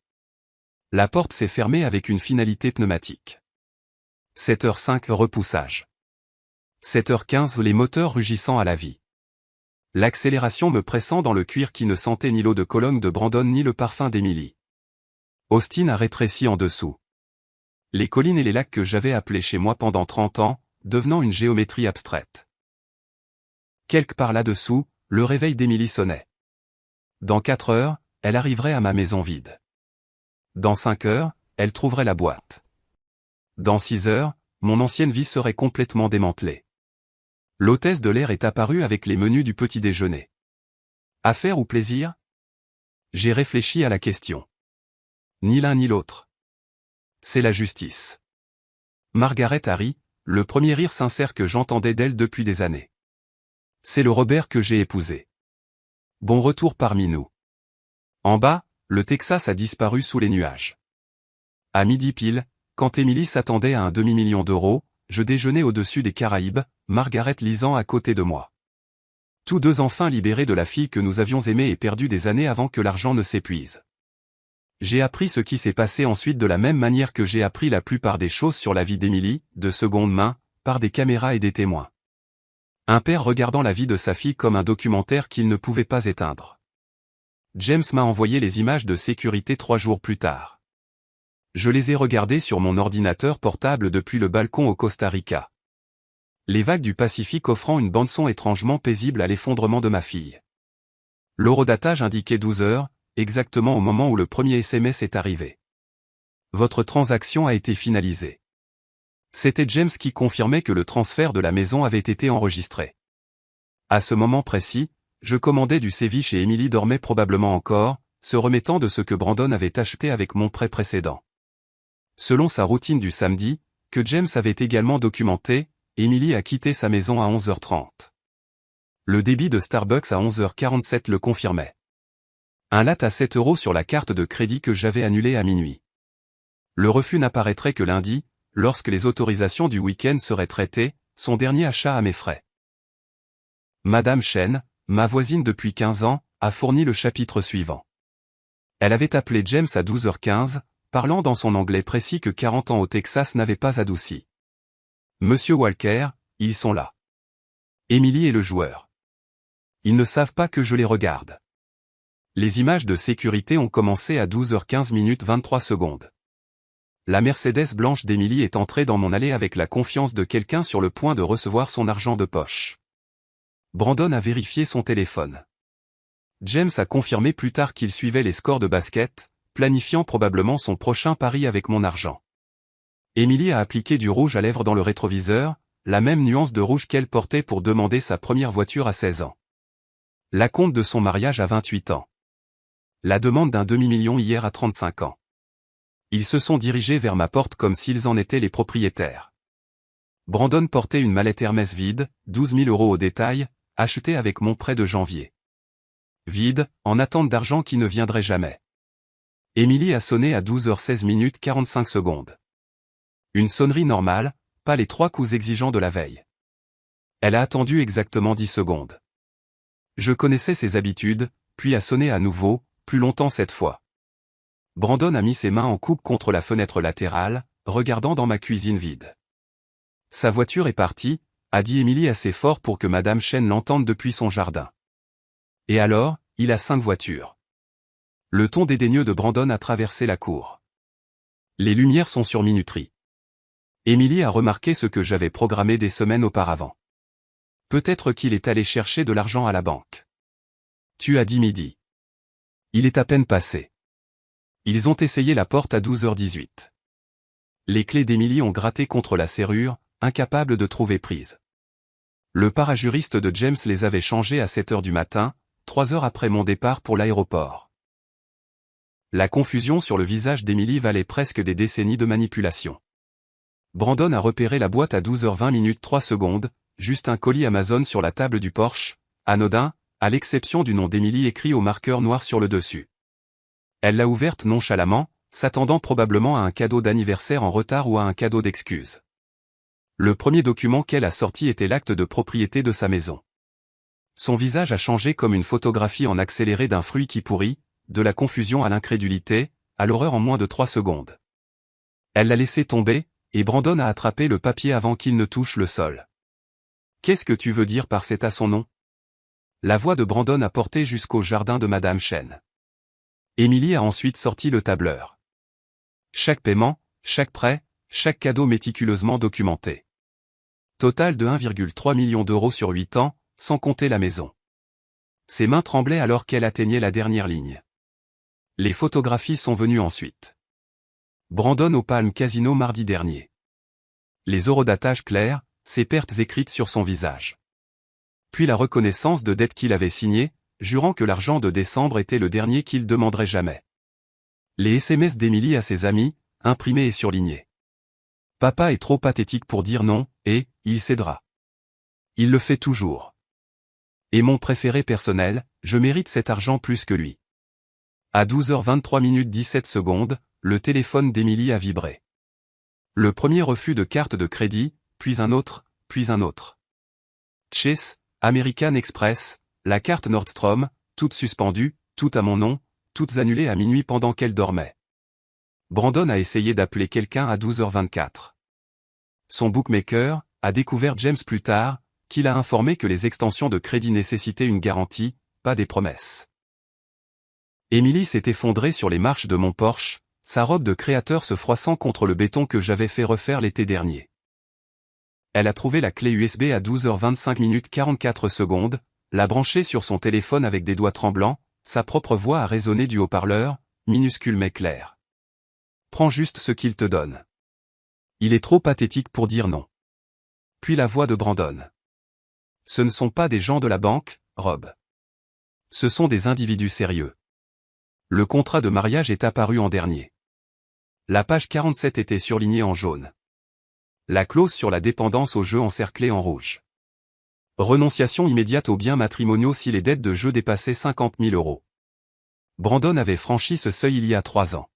La porte s'est fermée avec une finalité pneumatique. 7h05 repoussage. 7h15 les moteurs rugissant à la vie. L'accélération me pressant dans le cuir qui ne sentait ni l'eau de Cologne de Brandon ni le parfum d'Emily. Austin a rétréci en dessous. Les collines et les lacs que j'avais appelés chez moi pendant 30 ans, devenant une géométrie abstraite. Quelque part là-dessous, le réveil d'Emily sonnait. Dans 4 heures, elle arriverait à ma maison vide. Dans 5 heures, elle trouverait la boîte. Dans 6 heures, mon ancienne vie serait complètement démantelée. L'hôtesse de l'air est apparue avec les menus du petit déjeuner. Affaire ou plaisir? J'ai réfléchi à la question. Ni l'un ni l'autre. C'est la justice. Margaret a ri, le premier rire sincère que j'entendais d'elle depuis des années. C'est le Robert que j'ai épousé. Bon retour parmi nous. En bas, le Texas a disparu sous les nuages. À midi pile, Quand Émilie s'attendait à un demi-million d'euros, je déjeunais au-dessus des Caraïbes, Margaret lisant à côté de moi. Tous deux enfin libérés de la fille que nous avions aimée et perdue des années avant que l'argent ne s'épuise. J'ai appris ce qui s'est passé ensuite de la même manière que j'ai appris la plupart des choses sur la vie d'Émilie, de seconde main, par des caméras et des témoins. Un père regardant la vie de sa fille comme un documentaire qu'il ne pouvait pas éteindre. James m'a envoyé les images de sécurité 3 jours plus tard. Je les ai regardées sur mon ordinateur portable depuis le balcon au Costa Rica. Les vagues du Pacifique offrant une bande-son étrangement paisible à l'effondrement de ma fille. L'horodatage indiquait 12 heures, exactement au moment où le premier SMS est arrivé. Votre transaction a été finalisée. C'était James qui confirmait que le transfert de la maison avait été enregistré. À ce moment précis, je commandais du ceviche et Émilie dormait probablement encore, se remettant de ce que Brandon avait acheté avec mon prêt précédent. Selon sa routine du samedi, que James avait également documenté, Émilie a quitté sa maison à 11h30. Le débit de Starbucks à 11h47 le confirmait. Un latte à 7 € sur la carte de crédit que j'avais annulée à minuit. Le refus n'apparaîtrait que lundi, lorsque les autorisations du week-end seraient traitées, son dernier achat à mes frais. Madame Chen, ma voisine depuis 15 ans, a fourni le chapitre suivant. Elle avait appelé James à 12h15, parlant dans son anglais précis que 40 ans au Texas n'avaient pas adouci. Monsieur Walker, ils sont là. Émilie et le joueur. Ils ne savent pas que je les regarde. Les images de sécurité ont commencé à 12h15 23 secondes. La Mercedes blanche d'Émilie est entrée dans mon allée avec la confiance de quelqu'un sur le point de recevoir son argent de poche. Brandon a vérifié son téléphone. James a confirmé plus tard qu'il suivait les scores de basket, planifiant probablement son prochain pari avec mon argent. Émilie a appliqué du rouge à lèvres dans le rétroviseur, la même nuance de rouge qu'elle portait pour demander sa première voiture à 16 ans. L'acompte de son mariage à 28 ans. La demande d'un demi-million hier à 35 ans. Ils se sont dirigés vers ma porte comme s'ils en étaient les propriétaires. Brandon portait une mallette Hermès vide, 12 000 € au détail, achetée avec mon prêt de janvier. Vide, en attente d'argent qui ne viendrait jamais. Émilie a sonné à 12h16 45 secondes. Une sonnerie normale, pas les 3 coups exigeants de la veille. Elle a attendu exactement 10 secondes. Je connaissais ses habitudes, puis a sonné à nouveau, plus longtemps cette fois. Brandon a mis ses mains en coupe contre la fenêtre latérale, regardant dans ma cuisine vide. Sa voiture est partie, a dit Émilie assez fort pour que Madame Chen l'entende depuis son jardin. Et alors, il a 5 voitures. Le ton dédaigneux de Brandon a traversé la cour. Les lumières sont sur minuterie. Émilie a remarqué ce que j'avais programmé des semaines auparavant. Peut-être qu'il est allé chercher de l'argent à la banque. Tu as dit midi. Il est à peine passé. Ils ont essayé la porte à 12h18. Les clés d'Émilie ont gratté contre la serrure, incapables de trouver prise. Le parajuriste de James les avait changées à 7h du matin, 3 heures après mon départ pour l'aéroport. La confusion sur le visage d'Émilie valait presque des décennies de manipulation. Brandon a repéré la boîte à 12h20 3 secondes, juste un colis Amazon sur la table du Porsche, anodin, à l'exception du nom d'Émilie écrit au marqueur noir sur le dessus. Elle l'a ouverte nonchalamment, s'attendant probablement à un cadeau d'anniversaire en retard ou à un cadeau d'excuse. Le premier document qu'elle a sorti était l'acte de propriété de sa maison. Son visage a changé comme une photographie en accéléré d'un fruit qui pourrit, de la confusion à l'incrédulité, à l'horreur en moins de 3 secondes. Elle l'a laissé tomber, et Brandon a attrapé le papier avant qu'il ne touche le sol. Qu'est-ce que tu veux dire par c'est à son nom? La voix de Brandon a porté jusqu'au jardin de Madame Chen. Émilie a ensuite sorti le tableur. Chaque paiement, chaque prêt, chaque cadeau méticuleusement documenté. Total de 1,3 million d'euros sur 8 ans, sans compter la maison. Ses mains tremblaient alors qu'elle atteignait la dernière ligne. Les photographies sont venues ensuite. Brandon au Palm Casino mardi dernier. Les horodatages clairs, ses pertes écrites sur son visage. Puis la reconnaissance de dette qu'il avait signée, jurant que l'argent de décembre était le dernier qu'il demanderait jamais. Les SMS d'Émilie à ses amis, imprimés et surlignés. Papa est trop pathétique pour dire non, et, il cédera. Il le fait toujours. Et mon préféré personnel, je mérite cet argent plus que lui. À 12h23 17 secondes, le téléphone d'Émilie a vibré. Le premier refus de carte de crédit, puis un autre, puis un autre. Chase, American Express, la carte Nordstrom, toutes suspendues, toutes à mon nom, toutes annulées à minuit pendant qu'elle dormait. Brandon a essayé d'appeler quelqu'un à 12h24. Son bookmaker a découvert James plus tard, qui l'a informé que les extensions de crédit nécessitaient une garantie, pas des promesses. Emily s'est effondrée sur les marches de mon Porsche, sa robe de créateur se froissant contre le béton que j'avais fait refaire l'été dernier. Elle a trouvé la clé USB à 12h25 44 secondes, l'a branchée sur son téléphone avec des doigts tremblants, sa propre voix a résonné du haut-parleur, minuscule mais clair. Prends juste ce qu'il te donne. Il est trop pathétique pour dire non. Puis la voix de Brandon. Ce ne sont pas des gens de la banque, Rob. Ce sont des individus sérieux. Le contrat de mariage est apparu en dernier. La page 47 était surlignée en jaune. La clause sur la dépendance au jeu encerclée en rouge. Renonciation immédiate aux biens matrimoniaux si les dettes de jeu dépassaient 50 000 €. Brandon avait franchi ce seuil il y a 3 ans.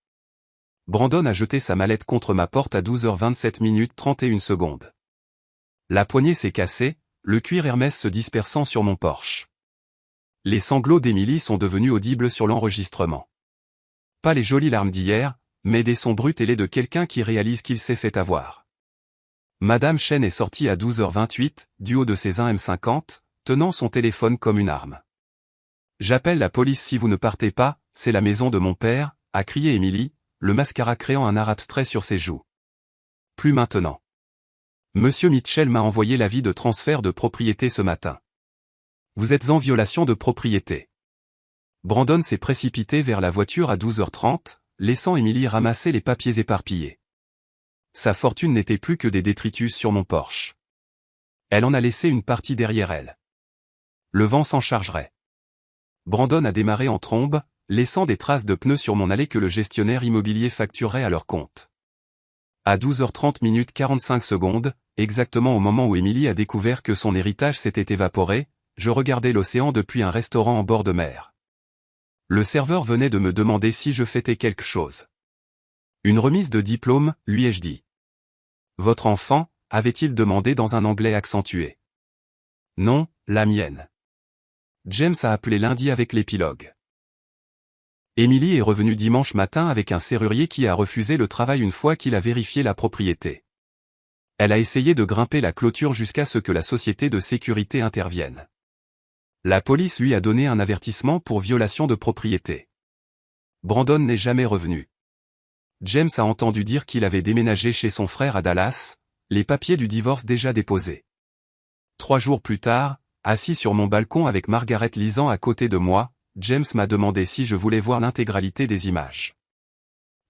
Brandon a jeté sa mallette contre ma porte à 12h27 31 secondes. La poignée s'est cassée, le cuir Hermès se dispersant sur mon Porsche. Les sanglots d'Emily sont devenus audibles sur l'enregistrement. Pas les jolies larmes d'hier, mais des sons bruts et laids de quelqu'un qui réalise qu'il s'est fait avoir. Madame Chen est sortie à 12h28, du haut de ses 1 M50, tenant son téléphone comme une arme. J'appelle la police si vous ne partez pas, c'est la maison de mon père, a crié Emily, le mascara créant un art abstrait sur ses joues. Plus maintenant. Monsieur Mitchell m'a envoyé l'avis de transfert de propriété ce matin. Vous êtes en violation de propriété. Brandon s'est précipité vers la voiture à 12h30, laissant Emily ramasser les papiers éparpillés. Sa fortune n'était plus que des détritus sur mon Porsche. Elle en a laissé une partie derrière elle. Le vent s'en chargerait. Brandon a démarré en trombe, laissant des traces de pneus sur mon allée que le gestionnaire immobilier facturerait à leur compte. À 12h30 45 secondes, exactement au moment où Emily a découvert que son héritage s'était évaporé, je regardais l'océan depuis un restaurant en bord de mer. Le serveur venait de me demander si je fêtais quelque chose. Une remise de diplôme, lui ai-je dit. Votre enfant, avait-il demandé dans un anglais accentué. Non, la mienne. James a appelé lundi avec l'épilogue. Emily est revenue dimanche matin avec un serrurier qui a refusé le travail une fois qu'il a vérifié la propriété. Elle a essayé de grimper la clôture jusqu'à ce que la société de sécurité intervienne. La police lui a donné un avertissement pour violation de propriété. Brandon n'est jamais revenu. James a entendu dire qu'il avait déménagé chez son frère à Dallas, les papiers du divorce déjà déposés. 3 jours plus tard, assis sur mon balcon avec Margaret lisant à côté de moi, James m'a demandé si je voulais voir l'intégralité des images.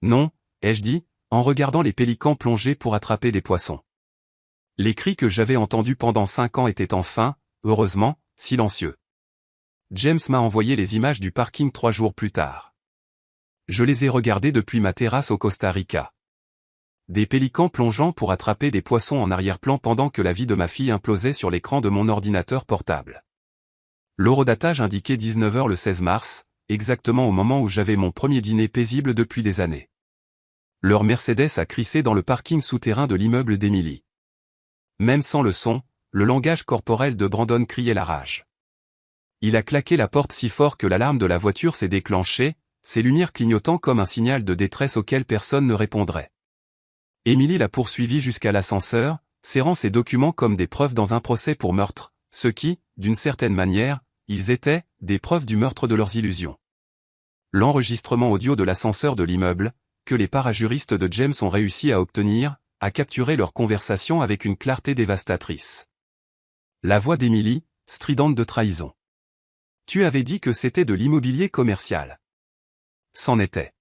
Non, ai-je dit, en regardant les pélicans plonger pour attraper des poissons. Les cris que j'avais entendus pendant 5 ans étaient enfin, heureusement, silencieux. James m'a envoyé les images du parking 3 jours plus tard. Je les ai regardées depuis ma terrasse au Costa Rica. Des pélicans plongeant pour attraper des poissons en arrière-plan pendant que la vie de ma fille implosait sur l'écran de mon ordinateur portable. L'horodatage indiquait 19h le 16 mars, exactement au moment où j'avais mon premier dîner paisible depuis des années. Leur Mercedes a crissé dans le parking souterrain de l'immeuble d'Emily. Même sans le son, le langage corporel de Brandon criait la rage. Il a claqué la porte si fort que l'alarme de la voiture s'est déclenchée, ses lumières clignotant comme un signal de détresse auquel personne ne répondrait. Emily l'a poursuivi jusqu'à l'ascenseur, serrant ses documents comme des preuves dans un procès pour meurtre, ce qui, d'une certaine manière, ils étaient, des preuves du meurtre de leurs illusions. L'enregistrement audio de l'ascenseur de l'immeuble, que les parajuristes de James ont réussi à obtenir, a capturé leur conversation avec une clarté dévastatrice. La voix d'Emily, stridente de trahison. Tu avais dit que c'était de l'immobilier commercial. C'en était.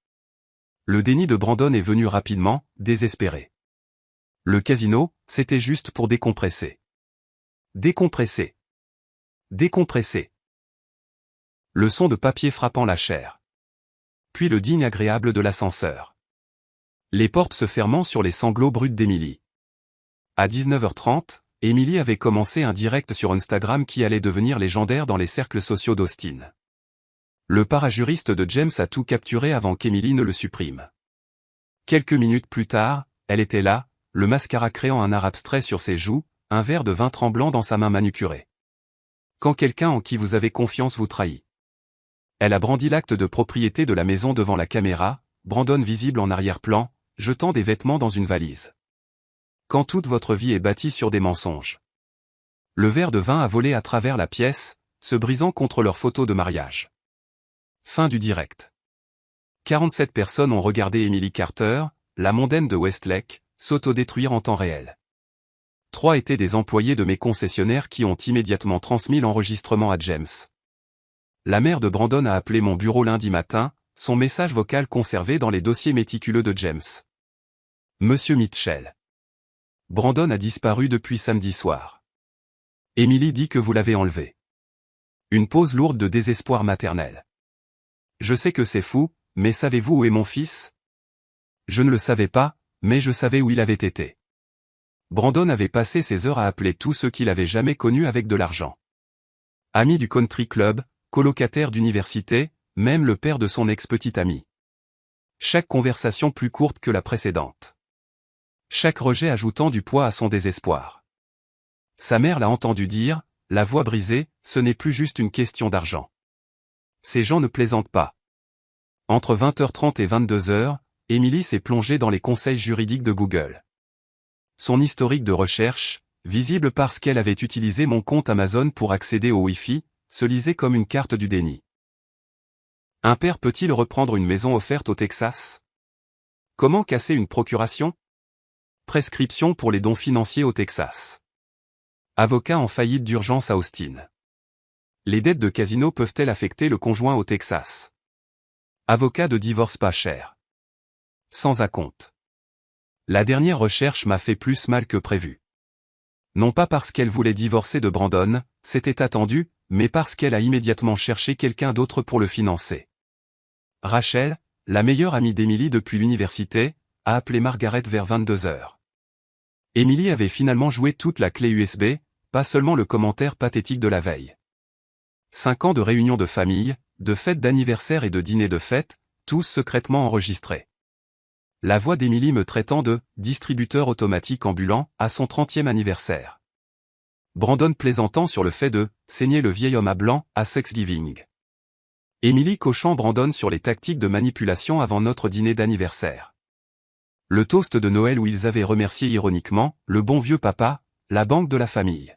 Le déni de Brandon est venu rapidement, désespéré. Le casino, c'était juste pour décompresser. Décompresser. Décompresser. Le son de papier frappant la chair. Puis le digne agréable de l'ascenseur. Les portes se fermant sur les sanglots bruts d'Emily. À 19h30, Emily avait commencé un direct sur Instagram qui allait devenir légendaire dans les cercles sociaux d'Austin. Le parajuriste de James a tout capturé avant qu'Emily ne le supprime. Quelques minutes plus tard, elle était là, le mascara créant un art abstrait sur ses joues, un verre de vin tremblant dans sa main manucurée. Quand quelqu'un en qui vous avez confiance vous trahit. Elle a brandi l'acte de propriété de la maison devant la caméra, Brandon visible en arrière-plan, jetant des vêtements dans une valise. Quand toute votre vie est bâtie sur des mensonges. Le verre de vin a volé à travers la pièce, se brisant contre leur photo de mariage. Fin du direct. 47 personnes ont regardé Emily Carter, la mondaine de Westlake, s'autodétruire en temps réel. 3 étaient des employés de mes concessionnaires qui ont immédiatement transmis l'enregistrement à James. La mère de Brandon a appelé mon bureau lundi matin, son message vocal conservé dans les dossiers méticuleux de James. Monsieur Mitchell. Brandon a disparu depuis samedi soir. Emily dit que vous l'avez enlevé. Une pause lourde de désespoir maternel. Je sais que c'est fou, mais savez-vous où est mon fils? Je ne le savais pas, mais je savais où il avait été. Brandon avait passé ses heures à appeler tous ceux qu'il avait jamais connus avec de l'argent. Ami du country club, colocataire d'université, même le père de son ex-petite amie. Chaque conversation plus courte que la précédente. Chaque rejet ajoutant du poids à son désespoir. Sa mère l'a entendu dire, la voix brisée, ce n'est plus juste une question d'argent. Ces gens ne plaisantent pas. Entre 20h30 et 22h, Emily s'est plongée dans les conseils juridiques de Google. Son historique de recherche, visible parce qu'elle avait utilisé mon compte Amazon pour accéder au Wi-Fi, se lisait comme une carte du déni. Un père peut-il reprendre une maison offerte au Texas? Comment casser une procuration? Prescription pour les dons financiers au Texas. Avocat en faillite d'urgence à Austin. Les dettes de casino peuvent-elles affecter le conjoint au Texas? Avocat de divorce pas cher. Sans acompte. La dernière recherche m'a fait plus mal que prévu. Non pas parce qu'elle voulait divorcer de Brandon, c'était attendu, mais parce qu'elle a immédiatement cherché quelqu'un d'autre pour le financer. Rachel, la meilleure amie d'Emily depuis l'université, a appelé Margaret vers 22h. Emily avait finalement joué toute la clé USB, pas seulement le commentaire pathétique de la veille. 5 ans de réunions de famille, de fêtes d'anniversaire et de dîners de fête, tous secrètement enregistrés. La voix d'Emily me traitant de « distributeur automatique ambulant » à son 30e anniversaire. Brandon plaisantant sur le fait de « saigner le vieil homme à blanc » à Thanksgiving. Emily cochant Brandon sur les tactiques de manipulation avant notre dîner d'anniversaire. Le toast de Noël où ils avaient remercié ironiquement « le bon vieux papa », la banque de la famille.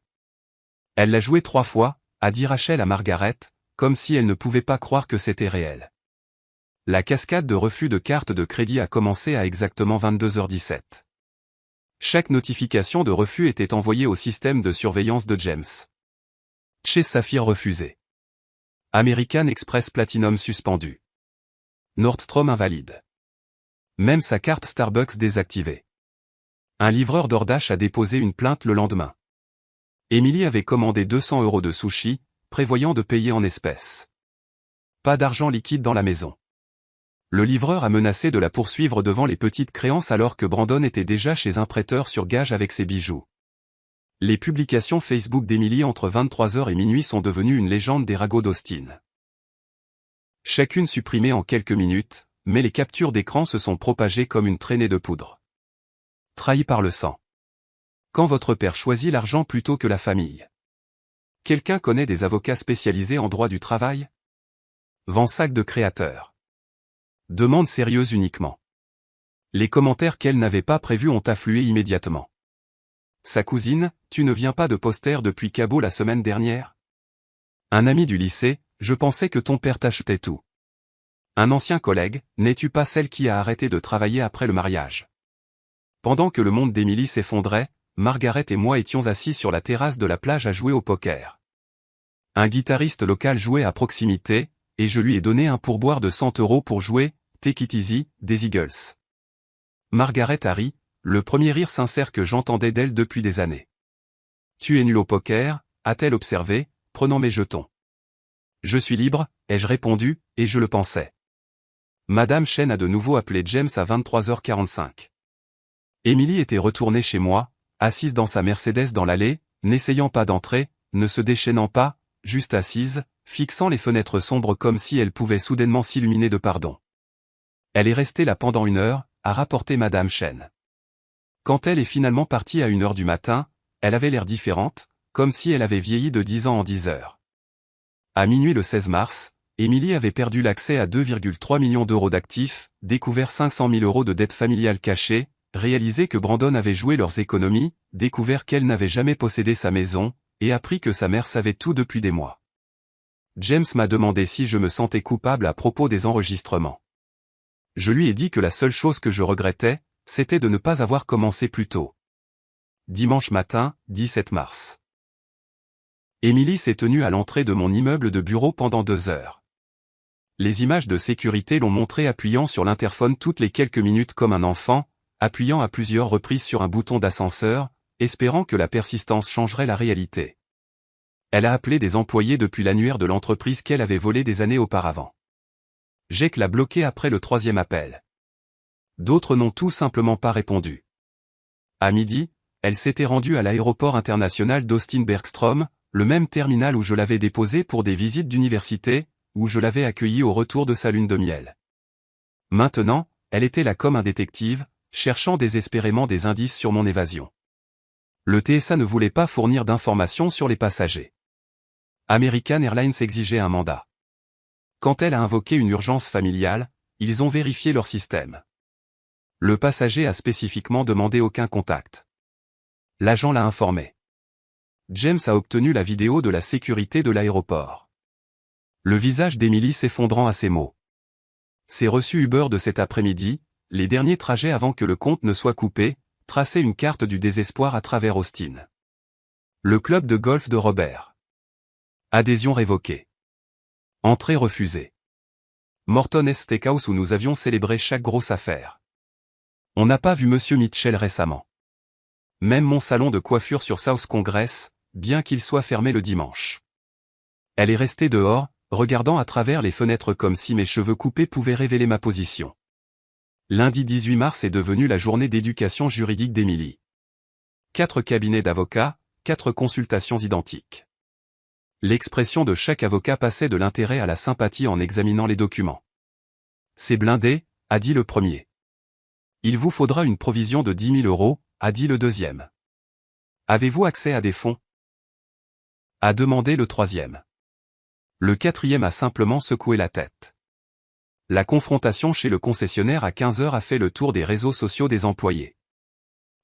Elle l'a joué 3 fois, a dit Rachel à Margaret, comme si elle ne pouvait pas croire que c'était réel. La cascade de refus de carte de crédit a commencé à exactement 22h17. Chaque notification de refus était envoyée au système de surveillance de James. Chez Saphir refusé. American Express Platinum suspendu. Nordstrom invalide. Même sa carte Starbucks désactivée. Un livreur DoorDash a déposé une plainte le lendemain. Emily avait commandé 200 € de sushi, prévoyant de payer en espèces. Pas d'argent liquide dans la maison. Le livreur a menacé de la poursuivre devant les petites créances alors que Brandon était déjà chez un prêteur sur gage avec ses bijoux. Les publications Facebook d'Emily entre 23h et minuit sont devenues une légende des ragots d'Austin. Chacune supprimée en quelques minutes, mais les captures d'écran se sont propagées comme une traînée de poudre. Trahi par le sang. Quand votre père choisit l'argent plutôt que la famille. Quelqu'un connaît des avocats spécialisés en droit du travail? Vend sac de créateurs. Demande sérieuse uniquement. Les commentaires qu'elle n'avait pas prévus ont afflué immédiatement. Sa cousine, tu ne viens pas de poster depuis Cabo la semaine dernière? Un ami du lycée, je pensais que ton père t'achetait tout. Un ancien collègue, n'es-tu pas celle qui a arrêté de travailler après le mariage? Pendant que le monde d'Emily s'effondrait, Margaret et moi étions assis sur la terrasse de la plage à jouer au poker. Un guitariste local jouait à proximité, et je lui ai donné un pourboire de 100 € pour jouer « Take It Easy » des Eagles. Margaret a ri, le premier rire sincère que j'entendais d'elle depuis des années. « Tu es nul au poker » a-t-elle observé, prenant mes jetons. « Je suis libre » ai-je répondu, et je le pensais. Madame Chen a de nouveau appelé James à 23h45. Emily était retournée chez moi, assise dans sa Mercedes dans l'allée, n'essayant pas d'entrer, ne se déchaînant pas, juste assise, fixant les fenêtres sombres comme si elle pouvait soudainement s'illuminer de pardon. Elle est restée là pendant 1 heure, a rapporté Madame Chen. Quand elle est finalement partie à 1h du matin, elle avait l'air différente, comme si elle avait vieilli de 10 ans en 10 heures. À minuit le 16 mars, Emily avait perdu l'accès à 2,3 millions d'euros d'actifs, découvert 500 000 euros de dettes familiales cachées, réalisé que Brandon avait joué leurs économies, découvert qu'elle n'avait jamais possédé sa maison, et appris que sa mère savait tout depuis des mois. James m'a demandé si je me sentais coupable à propos des enregistrements. Je lui ai dit que la seule chose que je regrettais, c'était de ne pas avoir commencé plus tôt. Dimanche matin, 17 mars. Emily s'est tenue à l'entrée de mon immeuble de bureau pendant 2 heures. Les images de sécurité l'ont montré appuyant sur l'interphone toutes les quelques minutes comme un enfant, appuyant à plusieurs reprises sur un bouton d'ascenseur, espérant que la persistance changerait la réalité. Elle a appelé des employés depuis l'annuaire de l'entreprise qu'elle avait volé des années auparavant. Jake l'a bloqué après le 3e appel. D'autres n'ont tout simplement pas répondu. À midi, elle s'était rendue à l'aéroport international d'Austin-Bergstrom, le même terminal où je l'avais déposée pour des visites d'université, où je l'avais accueillie au retour de sa lune de miel. Maintenant, elle était là comme un détective, cherchant désespérément des indices sur mon évasion. Le TSA ne voulait pas fournir d'informations sur les passagers. American Airlines exigeait un mandat. Quand elle a invoqué une urgence familiale, ils ont vérifié leur système. Le passager a spécifiquement demandé aucun contact. L'agent l'a informé. James a obtenu la vidéo de la sécurité de l'aéroport. Le visage d'Emily s'effondrant à ces mots. C'est reçu Uber de cet après-midi, les derniers trajets avant que le compte ne soit coupé, tracer une carte du désespoir à travers Austin. Le club de golf de Robert. Adhésion révoquée. Entrée refusée. Morton's Steakhouse où nous avions célébré chaque grosse affaire. On n'a pas vu Monsieur Mitchell récemment. Même mon salon de coiffure sur South Congress, bien qu'il soit fermé le dimanche. Elle est restée dehors, regardant à travers les fenêtres comme si mes cheveux coupés pouvaient révéler ma position. Lundi 18 mars est devenu la journée d'éducation juridique d'Emily. 4 cabinets d'avocats, 4 consultations identiques. L'expression de chaque avocat passait de l'intérêt à la sympathie en examinant les documents. C'est blindé, a dit le premier. Il vous faudra une provision de 10 000 euros, a dit le deuxième. Avez-vous accès à des fonds? A demandé le troisième. Le quatrième a simplement secoué la tête. La confrontation chez le concessionnaire à 15 heures a fait le tour des réseaux sociaux des employés.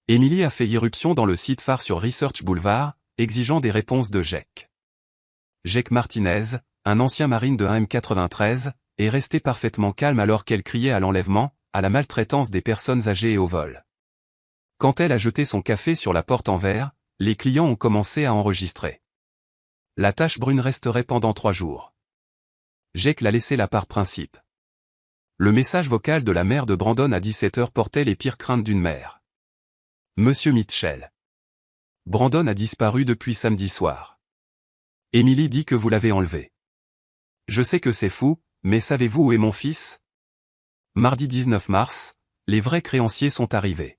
Emily a fait irruption dans le site phare sur Research Boulevard, exigeant des réponses de Jake. Jake Martinez, un ancien marine de 1M93, est resté parfaitement calme alors qu'elle criait à l'enlèvement, à la maltraitance des personnes âgées et au vol. Quand elle a jeté son café sur la porte en verre, les clients ont commencé à enregistrer. La tache brune resterait pendant 3 jours. Jake l'a laissé là par principe. Le message vocal de la mère de Brandon à 17h portait les pires craintes d'une mère. Monsieur Mitchell. Brandon a disparu depuis samedi soir. Emily dit que vous l'avez enlevé. Je sais que c'est fou, mais savez-vous où est mon fils? Mardi 19 mars, les vrais créanciers sont arrivés.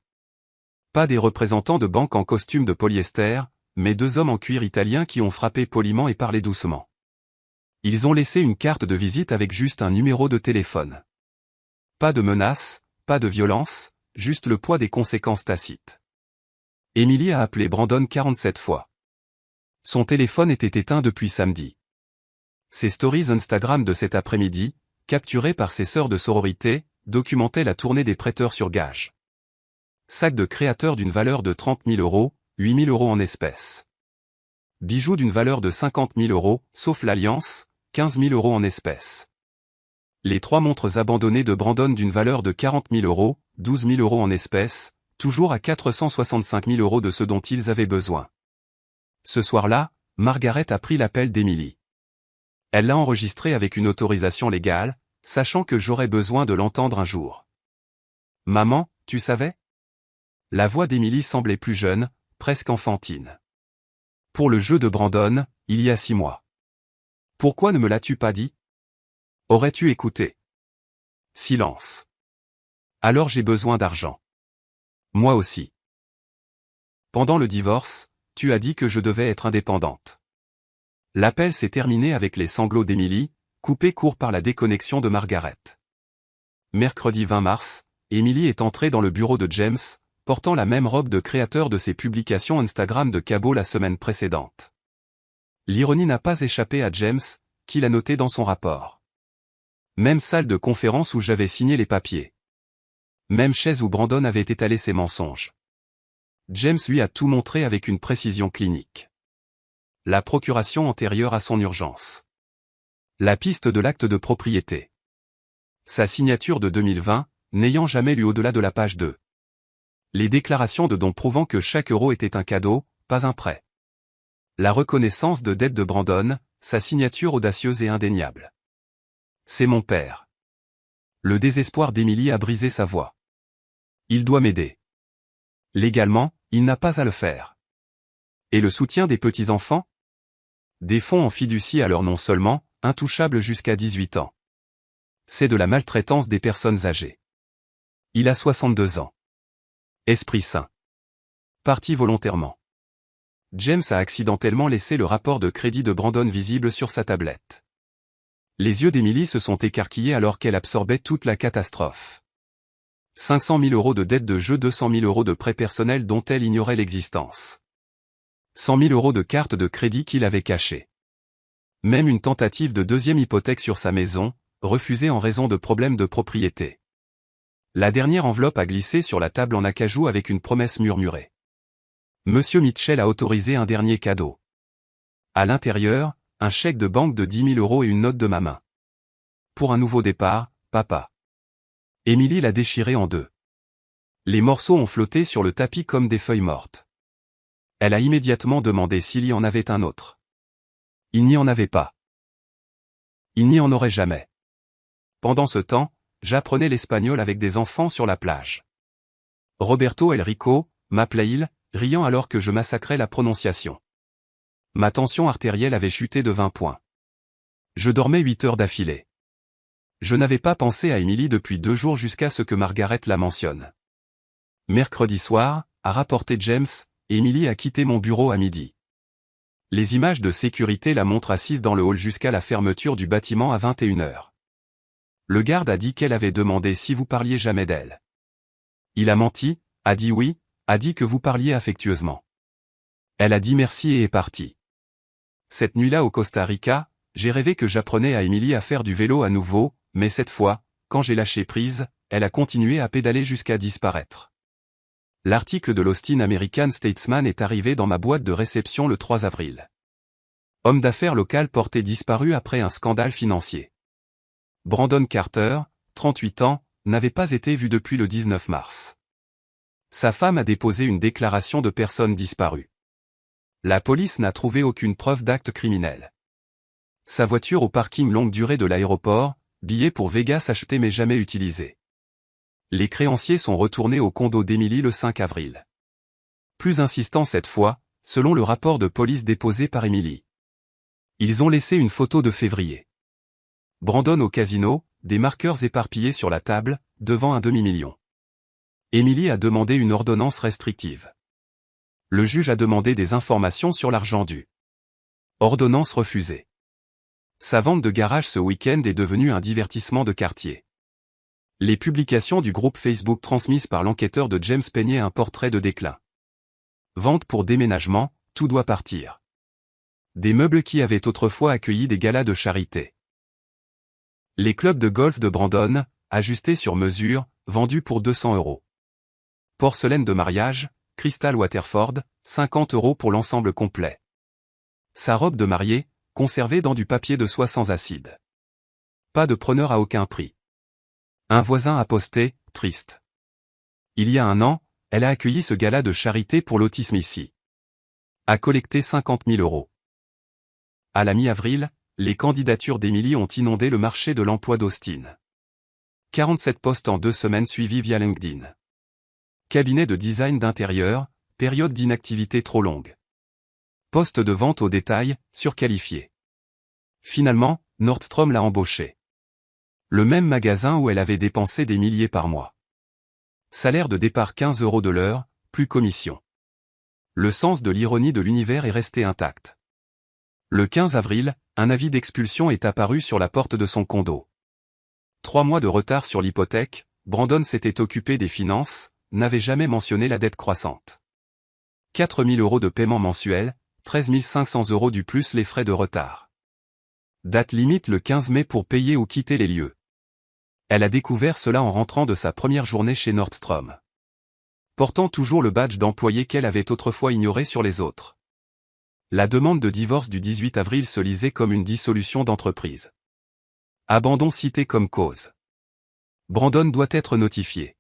Pas des représentants de banque en costume de polyester, mais 2 hommes en cuir italien qui ont frappé poliment et parlé doucement. Ils ont laissé une carte de visite avec juste un numéro de téléphone. Pas de menaces, pas de violence, juste le poids des conséquences tacites. Emily a appelé Brandon 47 fois. Son téléphone était éteint depuis samedi. Ses stories Instagram de cet après-midi, capturées par ses sœurs de sororité, documentaient la tournée des prêteurs sur gage. Sac de créateur d'une valeur de 30 000 euros, 8 000 euros en espèces. Bijoux d'une valeur de 50 000 euros, sauf l'alliance, 15 000 euros en espèces. Les 3 montres abandonnées de Brandon d'une valeur de 40 000 euros, 12 000 euros en espèces, toujours à 465 000 euros de ce dont ils avaient besoin. Ce soir-là, Margaret a pris l'appel d'Emily. Elle l'a enregistré avec une autorisation légale, sachant que j'aurais besoin de l'entendre un jour. Maman, tu savais? La voix d'Emily semblait plus jeune, presque enfantine. Pour le jeu de Brandon, il y a 6 mois. Pourquoi ne me l'as-tu pas dit? Aurais-tu écouté? Silence. Alors j'ai besoin d'argent. Moi aussi. Pendant le divorce, tu as dit que je devais être indépendante. L'appel s'est terminé avec les sanglots d'Emily, coupés court par la déconnexion de Margaret. Mercredi 20 mars, Emily est entrée dans le bureau de James, portant la même robe de créateur de ses publications Instagram de Cabo la semaine précédente. L'ironie n'a pas échappé à James, qui l'a noté dans son rapport. Même salle de conférence où j'avais signé les papiers. Même chaise où Brandon avait étalé ses mensonges. James lui a tout montré avec une précision clinique. La procuration antérieure à son urgence. La piste de l'acte de propriété. Sa signature de 2020, n'ayant jamais lu au-delà de la page 2. Les déclarations de dons prouvant que chaque euro était un cadeau, pas un prêt. La reconnaissance de dette de Brandon, sa signature audacieuse et indéniable. C'est mon père. Le désespoir d'Emily a brisé sa voix. Il doit m'aider. Légalement, il n'a pas à le faire. Et le soutien des petits-enfants? Des fonds en fiducie à leur nom seulement, intouchables jusqu'à 18 ans. C'est de la maltraitance des personnes âgées. Il a 62 ans. Esprit sain. Parti volontairement. James a accidentellement laissé le rapport de crédit de Brandon visible sur sa tablette. Les yeux d'Emily se sont écarquillés alors qu'elle absorbait toute la catastrophe. 500 000 euros de dette de jeu, 200 000 euros de prêts personnels dont elle ignorait l'existence. 100 000 euros de cartes de crédit qu'il avait cachées. Même une tentative de deuxième hypothèque sur sa maison, refusée en raison de problèmes de propriété. La dernière enveloppe a glissé sur la table en acajou avec une promesse murmurée. Monsieur Mitchell a autorisé un dernier cadeau. À l'intérieur, un chèque de banque de 10 000 euros et une note de ma main. Pour un nouveau départ, papa. Emily l'a déchiré en deux. Les morceaux ont flotté sur le tapis comme des feuilles mortes. Elle a immédiatement demandé s'il y en avait un autre. Il n'y en avait pas. Il n'y en aurait jamais. Pendant ce temps, j'apprenais l'espagnol avec des enfants sur la plage. Roberto El Rico, m'appelait-il, riant alors que je massacrais la prononciation. Ma tension artérielle avait chuté de 20 points. Je dormais 8 heures d'affilée. Je n'avais pas pensé à Emily depuis 2 jours jusqu'à ce que Margaret la mentionne. Mercredi soir, a rapporté James, Emily a quitté mon bureau à midi. Les images de sécurité la montrent assise dans le hall jusqu'à la fermeture du bâtiment à 21 heures. Le garde a dit qu'elle avait demandé si vous parliez jamais d'elle. Il a menti, a dit oui, a dit que vous parliez affectueusement. Elle a dit merci et est partie. Cette nuit-là au Costa Rica, j'ai rêvé que j'apprenais à Emily à faire du vélo à nouveau, mais cette fois, quand j'ai lâché prise, elle a continué à pédaler jusqu'à disparaître. L'article de l'Austin American Statesman est arrivé dans ma boîte de réception le 3 avril. Homme d'affaires local porté disparu après un scandale financier. Brandon Carter, 38 ans, n'avait pas été vu depuis le 19 mars. Sa femme a déposé une déclaration de personne disparue. La police n'a trouvé aucune preuve d'acte criminel. Sa voiture au parking longue durée de l'aéroport, billet pour Vegas acheté mais jamais utilisé. Les créanciers sont retournés au condo d'Emily le 5 avril. Plus insistant cette fois, selon le rapport de police déposé par Emily. Ils ont laissé une photo de février. Brandon au casino, des marqueurs éparpillés sur la table, devant un demi-million. Emily a demandé une ordonnance restrictive. Le juge a demandé des informations sur l'argent dû. Ordonnance refusée. Sa vente de garage ce week-end est devenue un divertissement de quartier. Les publications du groupe Facebook transmises par l'enquêteur de James peignaient un portrait de déclin. Vente pour déménagement, tout doit partir. Des meubles qui avaient autrefois accueilli des galas de charité. Les clubs de golf de Brandon, ajustés sur mesure, vendus pour 200 euros. Porcelaine de mariage, Crystal Waterford, 50 euros pour l'ensemble complet. Sa robe de mariée, conservée dans du papier de soie sans acide. Pas de preneur à aucun prix. Un voisin a posté, triste. Il y a 1 an, elle a accueilli ce gala de charité pour l'autisme ici. A collecté 50 000 euros. À la mi-avril, les candidatures d'Emily ont inondé le marché de l'emploi d'Austin. 47 postes en 2 semaines suivis via LinkedIn. Cabinet de design d'intérieur, période d'inactivité trop longue. Poste de vente au détail, surqualifié. Finalement, Nordstrom l'a embauché. Le même magasin où elle avait dépensé des milliers par mois. Salaire de départ 15 euros de l'heure, plus commission. Le sens de l'ironie de l'univers est resté intact. Le 15 avril, un avis d'expulsion est apparu sur la porte de son condo. 3 mois de retard sur l'hypothèque, Brandon s'était occupé des finances, n'avait jamais mentionné la dette croissante. 4 000 € de paiement mensuel, 13 500 € du plus les frais de retard. Date limite le 15 mai pour payer ou quitter les lieux. Elle a découvert cela en rentrant de sa première journée chez Nordstrom. Portant toujours le badge d'employé qu'elle avait autrefois ignoré sur les autres. La demande de divorce du 18 avril se lisait comme une dissolution d'entreprise. Abandon cité comme cause. Brandon doit être notifié.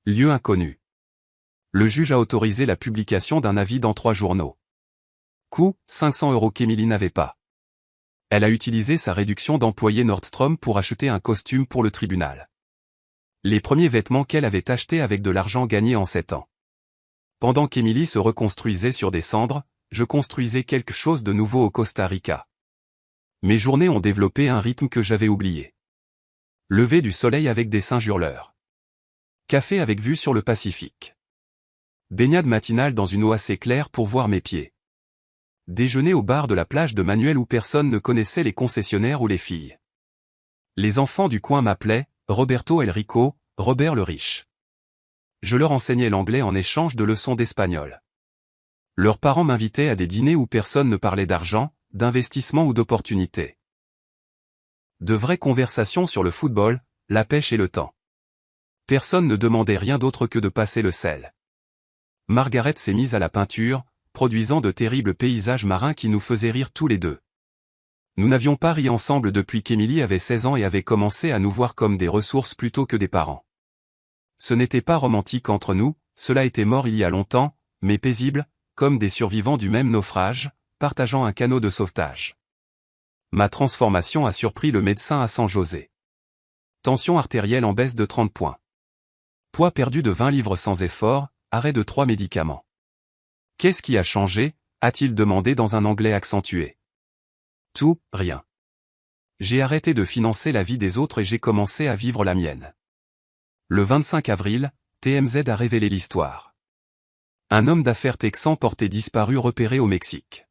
Lieu inconnu. Le juge a autorisé la publication d'un avis dans 3 journaux. Coût, 500 € qu'Emily n'avait pas. Elle a utilisé sa réduction d'employé Nordstrom pour acheter un costume pour le tribunal. Les premiers vêtements qu'elle avait achetés avec de l'argent gagné en 7 ans. Pendant qu'Emily se reconstruisait sur des cendres, je construisais quelque chose de nouveau au Costa Rica. Mes journées ont développé un rythme que j'avais oublié. Lever du soleil avec des singes hurleurs. Café avec vue sur le Pacifique. Baignade matinale dans une eau assez claire pour voir mes pieds. Déjeuner au bar de la plage de Manuel où personne ne connaissait les concessionnaires ou les filles. Les enfants du coin m'appelaient Roberto El Rico, Robert le Riche. Je leur enseignais l'anglais en échange de leçons d'espagnol. Leurs parents m'invitaient à des dîners où personne ne parlait d'argent, d'investissement ou d'opportunités. De vraies conversations sur le football, la pêche et le temps. Personne ne demandait rien d'autre que de passer le sel. Margaret s'est mise à la peinture, produisant de terribles paysages marins qui nous faisaient rire tous les deux. Nous n'avions pas ri ensemble depuis qu'Emily avait 16 ans et avait commencé à nous voir comme des ressources plutôt que des parents. Ce n'était pas romantique entre nous, cela était mort il y a longtemps, mais paisible, comme des survivants du même naufrage, partageant un canot de sauvetage. Ma transformation a surpris le médecin à San José. Tension artérielle en baisse de 30 points. Poids perdu de 20 livres sans effort, arrêt de 3 médicaments. Qu'est-ce qui a changé, a-t-il demandé dans un anglais accentué. Tout, rien. J'ai arrêté de financer la vie des autres et j'ai commencé à vivre la mienne. Le 25 avril, TMZ a révélé l'histoire. Un homme d'affaires texan porté disparu repéré au Mexique.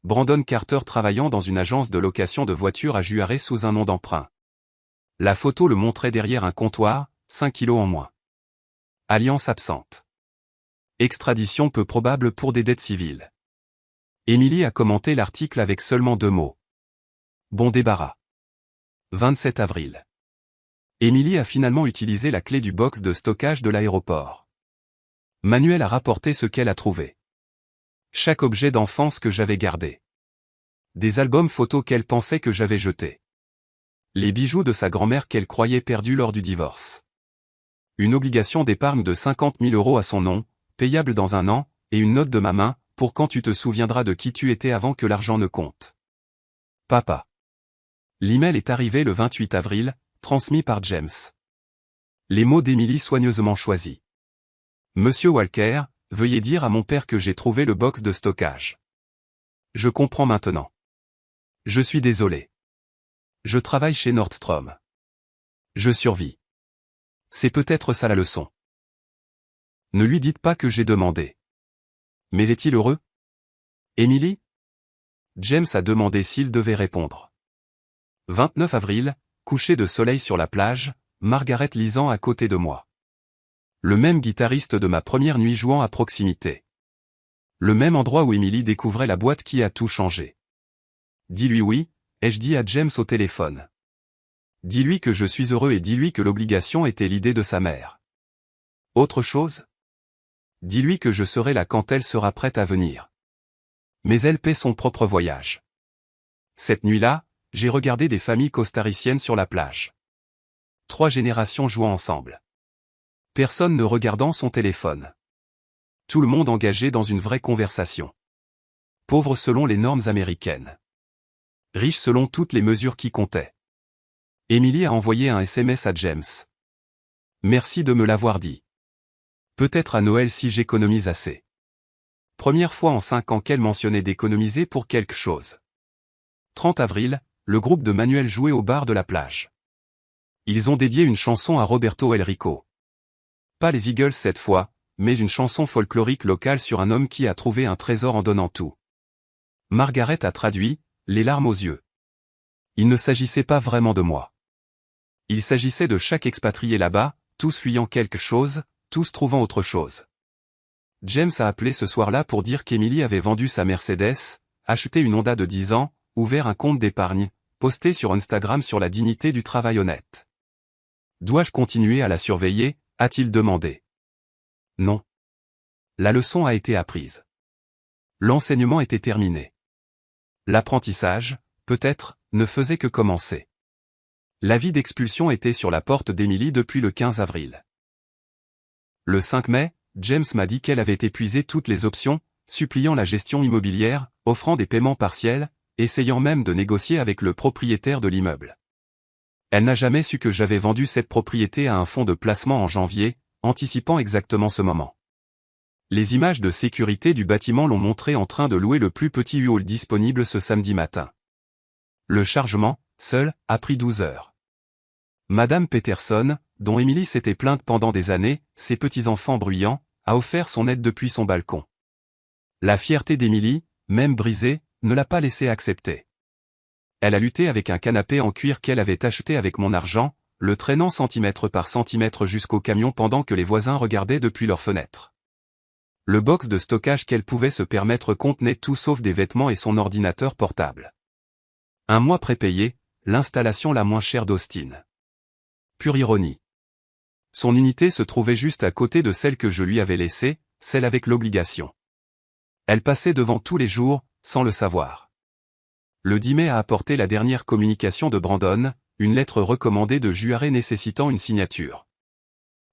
Brandon Carter travaillant dans une agence de location de voitures à Juarez sous un nom d'emprunt. La photo le montrait derrière un comptoir, 5 kilos en moins. Alliance absente. Extradition peu probable pour des dettes civiles. Emily a commenté l'article avec seulement 2 mots. Bon débarras. 27 avril. Emily a finalement utilisé la clé du box de stockage de l'aéroport. Manuel a rapporté ce qu'elle a trouvé. Chaque objet d'enfance que j'avais gardé. Des albums photos qu'elle pensait que j'avais jetés. Les bijoux de sa grand-mère qu'elle croyait perdus lors du divorce. Une obligation d'épargne de 50 000 € à son nom, payable dans 1 an, et une note de ma main, pour quand tu te souviendras de qui tu étais avant que l'argent ne compte. Papa. L'email est arrivé le 28 avril, transmis par James. Les mots d'Emily soigneusement choisis. Monsieur Walker, veuillez dire à mon père que j'ai trouvé le box de stockage. Je comprends maintenant. Je suis désolé. Je travaille chez Nordstrom. Je survis. C'est peut-être ça la leçon. Ne lui dites pas que j'ai demandé. Mais est-il heureux? Emily? James a demandé s'il devait répondre. 29 avril, coucher de soleil sur la plage, Margaret lisant à côté de moi. Le même guitariste de ma première nuit jouant à proximité. Le même endroit où Emily découvrait la boîte qui a tout changé. Dis-lui oui, ai-je dit à James au téléphone. Dis-lui que je suis heureux et dis-lui que l'obligation était l'idée de sa mère. Autre chose? Dis-lui que je serai là quand elle sera prête à venir. Mais elle paie son propre voyage. Cette nuit-là, j'ai regardé des familles costariciennes sur la plage. 3 générations jouant ensemble. Personne ne regardant son téléphone. Tout le monde engagé dans une vraie conversation. Pauvre selon les normes américaines. Riche selon toutes les mesures qui comptaient. Emily a envoyé un SMS à James. Merci de me l'avoir dit. Peut-être à Noël si j'économise assez. Première fois en 5 ans qu'elle mentionnait d'économiser pour quelque chose. 30 avril, le groupe de Manuel jouait au bar de la plage. Ils ont dédié une chanson à Roberto El Rico. Pas les Eagles cette fois, mais une chanson folklorique locale sur un homme qui a trouvé un trésor en donnant tout. Margaret a traduit, les larmes aux yeux. Il ne s'agissait pas vraiment de moi. Il s'agissait de chaque expatrié là-bas, tous fuyant quelque chose, tous trouvant autre chose. James a appelé ce soir-là pour dire qu'Emily avait vendu sa Mercedes, acheté une Honda de 10 ans, ouvert un compte d'épargne, posté sur Instagram sur la dignité du travail honnête. Dois-je continuer à la surveiller, a-t-il demandé. Non. La leçon a été apprise. L'enseignement était terminé. L'apprentissage, peut-être, ne faisait que commencer. L'avis d'expulsion était sur la porte d'Emily depuis le 15 avril. Le 5 mai, James m'a dit qu'elle avait épuisé toutes les options, suppliant la gestion immobilière, offrant des paiements partiels, essayant même de négocier avec le propriétaire de l'immeuble. Elle n'a jamais su que j'avais vendu cette propriété à un fonds de placement en janvier, anticipant exactement ce moment. Les images de sécurité du bâtiment l'ont montré en train de louer le plus petit hall disponible ce samedi matin. Le chargement, seul, a pris 12 heures. Madame Peterson, dont Emily s'était plainte pendant des années, ses petits-enfants bruyants, a offert son aide depuis son balcon. La fierté d'Emily, même brisée, ne l'a pas laissé accepter. Elle a lutté avec un canapé en cuir qu'elle avait acheté avec mon argent, le traînant centimètre par centimètre jusqu'au camion pendant que les voisins regardaient depuis leurs fenêtres. Le box de stockage qu'elle pouvait se permettre contenait tout sauf des vêtements et son ordinateur portable. Un mois prépayé, l'installation la moins chère d'Austin. Pure ironie. Son unité se trouvait juste à côté de celle que je lui avais laissée, celle avec l'obligation. Elle passait devant tous les jours, sans le savoir. Le 10 mai a apporté la dernière communication de Brandon, une lettre recommandée de Juarez nécessitant une signature.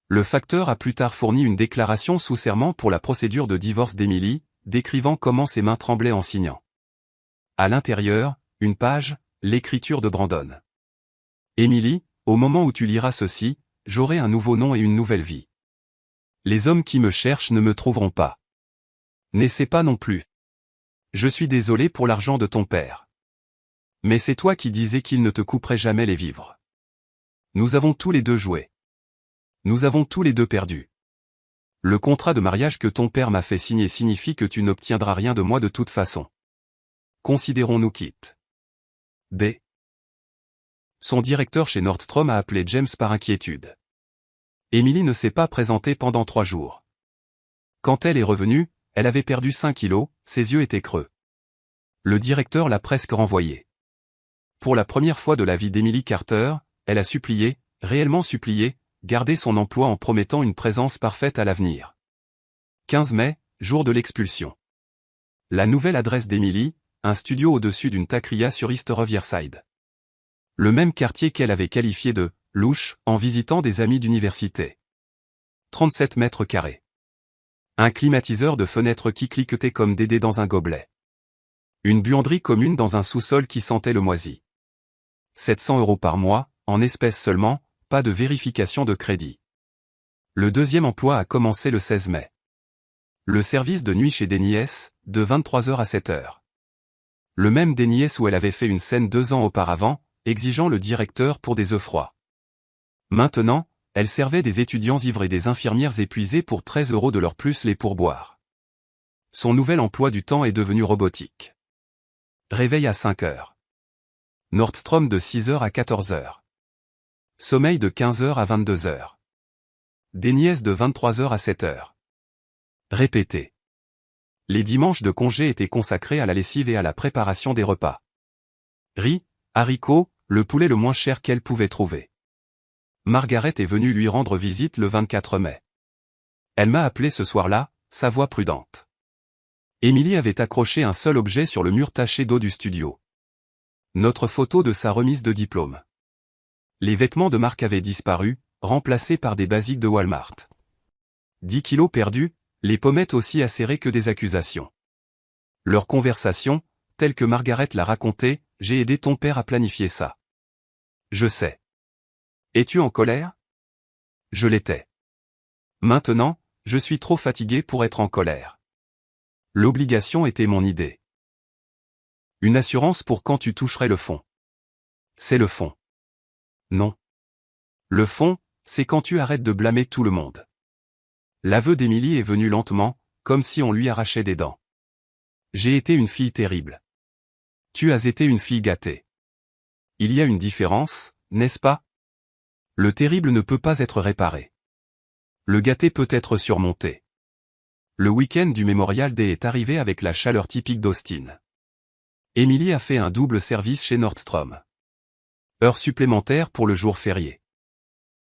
Le facteur a plus tard fourni une déclaration sous serment pour la procédure de divorce d'Emily, décrivant comment ses mains tremblaient en signant. À l'intérieur, une page, l'écriture de Brandon. Emily, au moment où tu liras ceci, j'aurai un nouveau nom et une nouvelle vie. Les hommes qui me cherchent ne me trouveront pas. N'essaie pas non plus. Je suis désolé pour l'argent de ton père. Mais c'est toi qui disais qu'il ne te couperait jamais les vivres. Nous avons tous les deux joué. Nous avons tous les deux perdu. Le contrat de mariage que ton père m'a fait signer signifie que tu n'obtiendras rien de moi de toute façon. Considérons-nous quittes. B. Son directeur chez Nordstrom a appelé James par inquiétude. Emily ne s'est pas présentée pendant 3 jours. Quand elle est revenue, elle avait perdu 5 kilos, ses yeux étaient creux. Le directeur l'a presque renvoyée. Pour la première fois de la vie d'Emily Carter, elle a supplié, réellement supplié, garder son emploi en promettant une présence parfaite à l'avenir. 15 mai, jour de l'expulsion. La nouvelle adresse d'Emily, un studio au-dessus d'une taqueria sur East Riverside. Le même quartier qu'elle avait qualifié de « louche » en visitant des amis d'université. 37 mètres carrés. Un climatiseur de fenêtre qui cliquetait comme des dés dans un gobelet. Une buanderie commune dans un sous-sol qui sentait le moisi. 700 € par mois, en espèces seulement, pas de vérification de crédit. Le deuxième emploi a commencé le 16 mai. Le service de nuit chez Denny's, de 23h à 7h. Le même Denny's où elle avait fait une scène 2 ans auparavant, exigeant le directeur pour des œufs froids. Maintenant, elle servait des étudiants ivres et des infirmières épuisées pour 13 € de leur plus les pourboires. Son nouvel emploi du temps est devenu robotique. Réveil à 5h. Nordstrom de 6h à 14h. Sommeil de 15h à 22h. Denny's de 23h à 7h. Répété. Les dimanches de congé étaient consacrés à la lessive et à la préparation des repas. Riz, haricots, le poulet le moins cher qu'elle pouvait trouver. Margaret est venue lui rendre visite le 24 mai. Elle m'a appelé ce soir-là, sa voix prudente. Emily avait accroché un seul objet sur le mur taché d'eau du studio. Notre photo de sa remise de diplôme. Les vêtements de marque avaient disparu, remplacés par des basiques de Walmart. 10 kilos perdus, les pommettes aussi acérées que des accusations. Leur conversation, telle que Margaret l'a racontée, j'ai aidé ton père à planifier ça. Je sais. Es-tu en colère? Je l'étais. Maintenant, je suis trop fatigué pour être en colère. L'obligation était mon idée. Une assurance pour quand tu toucherais le fond. C'est le fond. Non. Le fond, c'est quand tu arrêtes de blâmer tout le monde. L'aveu d'Emily est venu lentement, comme si on lui arrachait des dents. J'ai été une fille terrible. Tu as été une fille gâtée. Il y a une différence, n'est-ce pas? Le terrible ne peut pas être réparé. Le gâté peut être surmonté. Le week-end du Memorial Day est arrivé avec la chaleur typique d'Austin. Emily a fait un double service chez Nordstrom. Heures supplémentaires pour le jour férié.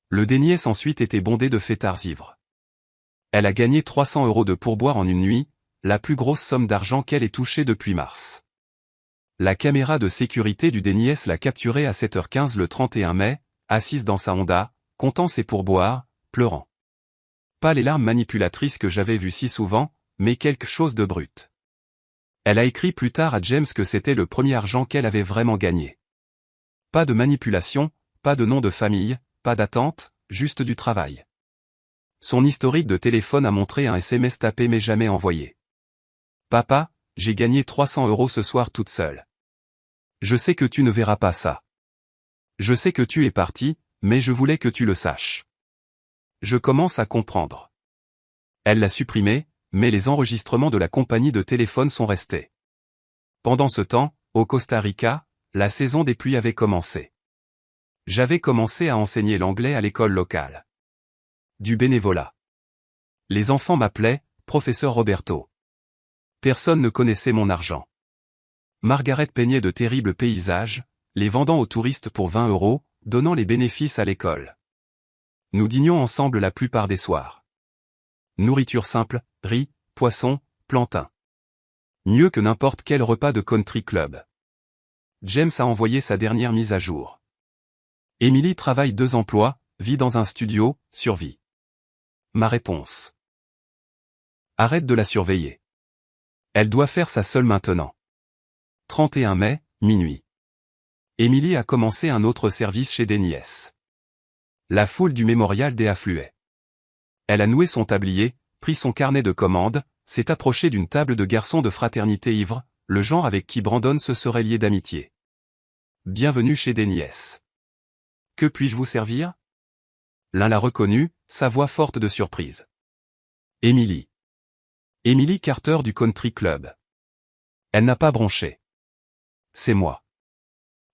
Le Déniès ensuite était bondé de fêtards ivres. Elle a gagné 300 € de pourboire en une nuit, la plus grosse somme d'argent qu'elle ait touchée depuis mars. La caméra de sécurité du Déniès l'a capturée à 7h15 le 31 mai, assise dans sa Honda, comptant ses pourboires, pleurant. Pas les larmes manipulatrices que j'avais vues si souvent, mais quelque chose de brut. Elle a écrit plus tard à James que c'était le premier argent qu'elle avait vraiment gagné. Pas de manipulation, pas de nom de famille, pas d'attente, juste du travail. Son historique de téléphone a montré un SMS tapé mais jamais envoyé. Papa, j'ai gagné 300 € ce soir toute seule. Je sais que tu ne verras pas ça. Je sais que tu es parti, mais je voulais que tu le saches. Je commence à comprendre. Elle l'a supprimé, mais les enregistrements de la compagnie de téléphone sont restés. Pendant ce temps, au Costa Rica, la saison des pluies avait commencé. J'avais commencé à enseigner l'anglais à l'école locale. Du bénévolat. Les enfants m'appelaient « Professeur Roberto ». Personne ne connaissait mon argent. Margaret peignait de terribles paysages, les vendant aux touristes pour 20 €, donnant les bénéfices à l'école. Nous dînions ensemble la plupart des soirs. Nourriture simple, riz, poisson, plantain. Mieux que n'importe quel repas de country club. James a envoyé sa dernière mise à jour. Emily travaille 2 emplois, vit dans un studio, survit. Ma réponse. Arrête de la surveiller. Elle doit faire ça seule maintenant. 31 mai, minuit. Emily a commencé un autre service chez Déniès. La foule du Memorial Day affluait. Elle a noué son tablier, pris son carnet de commandes, s'est approchée d'une table de garçons de fraternité ivre, le genre avec qui Brandon se serait lié d'amitié. Bienvenue chez Déniès. Que puis-je vous servir? L'un l'a reconnu, sa voix forte de surprise. Emily. Emily Carter du Country Club. Elle n'a pas bronché. C'est moi.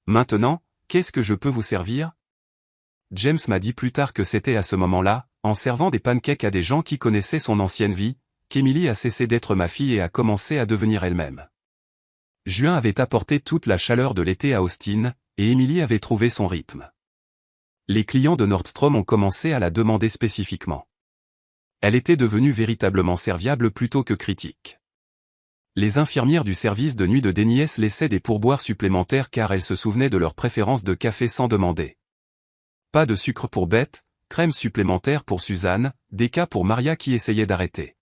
Maintenant, qu'est-ce que je peux vous servir? James m'a dit plus tard que c'était à ce moment-là, en servant des pancakes à des gens qui connaissaient son ancienne vie, qu'Emily a cessé d'être ma fille et a commencé à devenir elle-même. Juin avait apporté toute la chaleur de l'été à Austin, et Emily avait trouvé son rythme. Les clients de Nordstrom ont commencé à la demander spécifiquement. Elle était devenue véritablement serviable plutôt que critique. Les infirmières du service de nuit de Déniès laissaient des pourboires supplémentaires car elles se souvenaient de leur préférence de café sans demander. Pas de sucre pour Beth, crème supplémentaire pour Suzanne, déca pour Maria qui essayait d'arrêter.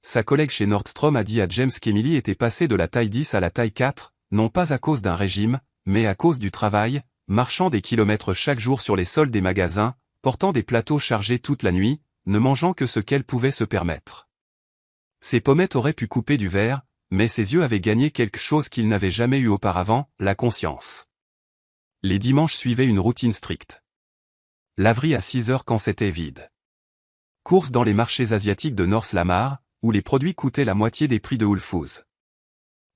Sa collègue chez Nordstrom a dit à James qu'Emily était passée de la taille 10 à la taille 4, non pas à cause d'un régime, mais à cause du travail, marchant des kilomètres chaque jour sur les sols des magasins, portant des plateaux chargés toute la nuit, ne mangeant que ce qu'elle pouvait se permettre. Ses pommettes auraient pu couper du verre, mais ses yeux avaient gagné quelque chose qu'ils n'avaient jamais eu auparavant, la conscience. Les dimanches suivaient une routine stricte. Laverie à 6 heures quand c'était vide. Courses dans les marchés asiatiques de North Lamar, où les produits coûtaient la moitié des prix de Whole Foods.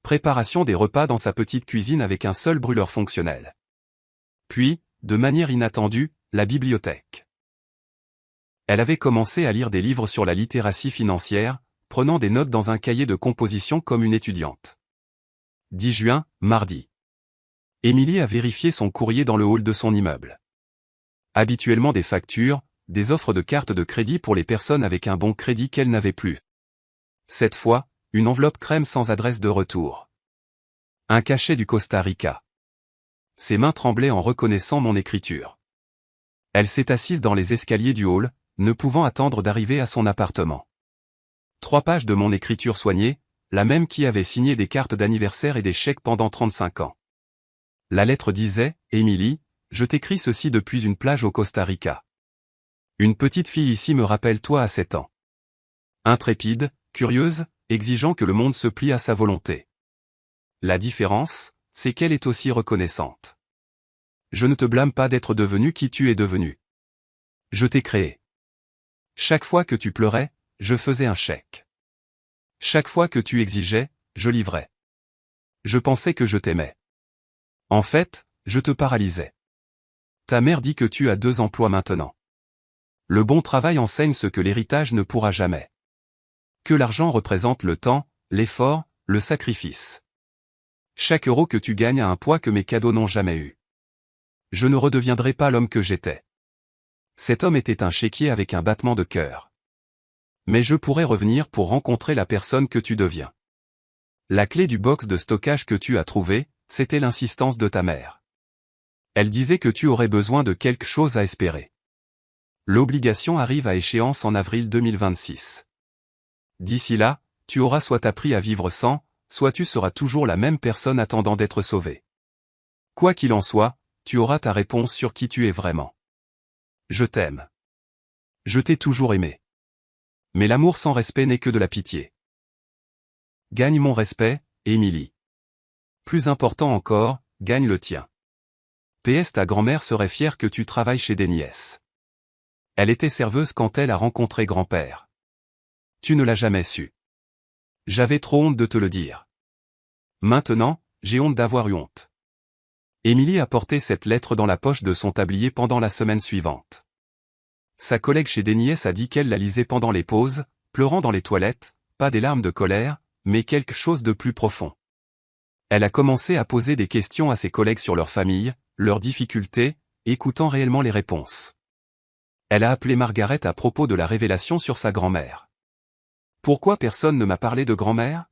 Préparation des repas dans sa petite cuisine avec un seul brûleur fonctionnel. Puis, de manière inattendue, la bibliothèque. Elle avait commencé à lire des livres sur la littératie financière, prenant des notes dans un cahier de composition comme une étudiante. 10 juin, mardi. Emily a vérifié son courrier dans le hall de son immeuble. Habituellement des factures, des offres de cartes de crédit pour les personnes avec un bon crédit qu'elle n'avait plus. Cette fois, une enveloppe crème sans adresse de retour. Un cachet du Costa Rica. Ses mains tremblaient en reconnaissant mon écriture. Elle s'est assise dans les escaliers du hall, ne pouvant attendre d'arriver à son appartement. 3 pages de mon écriture soignée, la même qui avait signé des cartes d'anniversaire et des chèques pendant 35 ans. La lettre disait, « Emily, je t'écris ceci depuis une plage au Costa Rica. Une petite fille ici me rappelle toi à 7 ans. Intrépide, curieuse, exigeant que le monde se plie à sa volonté. La différence, c'est qu'elle est aussi reconnaissante. Je ne te blâme pas d'être devenu qui tu es devenu. Je t'ai créé. Chaque fois que tu pleurais, je faisais un chèque. Chaque fois que tu exigeais, je livrais. Je pensais que je t'aimais. En fait, je te paralysais. Ta mère dit que tu as 2 emplois maintenant. Le bon travail enseigne ce que l'héritage ne pourra jamais. Que l'argent représente le temps, l'effort, le sacrifice. Chaque euro que tu gagnes a un poids que mes cadeaux n'ont jamais eu. Je ne redeviendrai pas l'homme que j'étais. Cet homme était un chéquier avec un battement de cœur. Mais je pourrais revenir pour rencontrer la personne que tu deviens. La clé du box de stockage que tu as trouvé, c'était l'insistance de ta mère. Elle disait que tu aurais besoin de quelque chose à espérer. L'obligation arrive à échéance en avril 2026. D'ici là, tu auras soit appris à vivre sans, soit tu seras toujours la même personne attendant d'être sauvée. Quoi qu'il en soit, tu auras ta réponse sur qui tu es vraiment. Je t'aime. Je t'ai toujours aimé. Mais l'amour sans respect n'est que de la pitié. Gagne mon respect, Émilie. Plus important encore, gagne le tien. PS ta grand-mère serait fière que tu travailles chez Déniès. Elle était serveuse quand elle a rencontré grand-père. Tu ne l'as jamais su. J'avais trop honte de te le dire. Maintenant, j'ai honte d'avoir eu honte. Émilie a porté cette lettre dans la poche de son tablier pendant la semaine suivante. Sa collègue chez Déniès a dit qu'elle la lisait pendant les pauses, pleurant dans les toilettes, pas des larmes de colère, mais quelque chose de plus profond. Elle a commencé à poser des questions à ses collègues sur leur famille, leurs difficultés, écoutant réellement les réponses. Elle a appelé Margaret à propos de la révélation sur sa grand-mère. Pourquoi personne ne m'a parlé de grand-mère?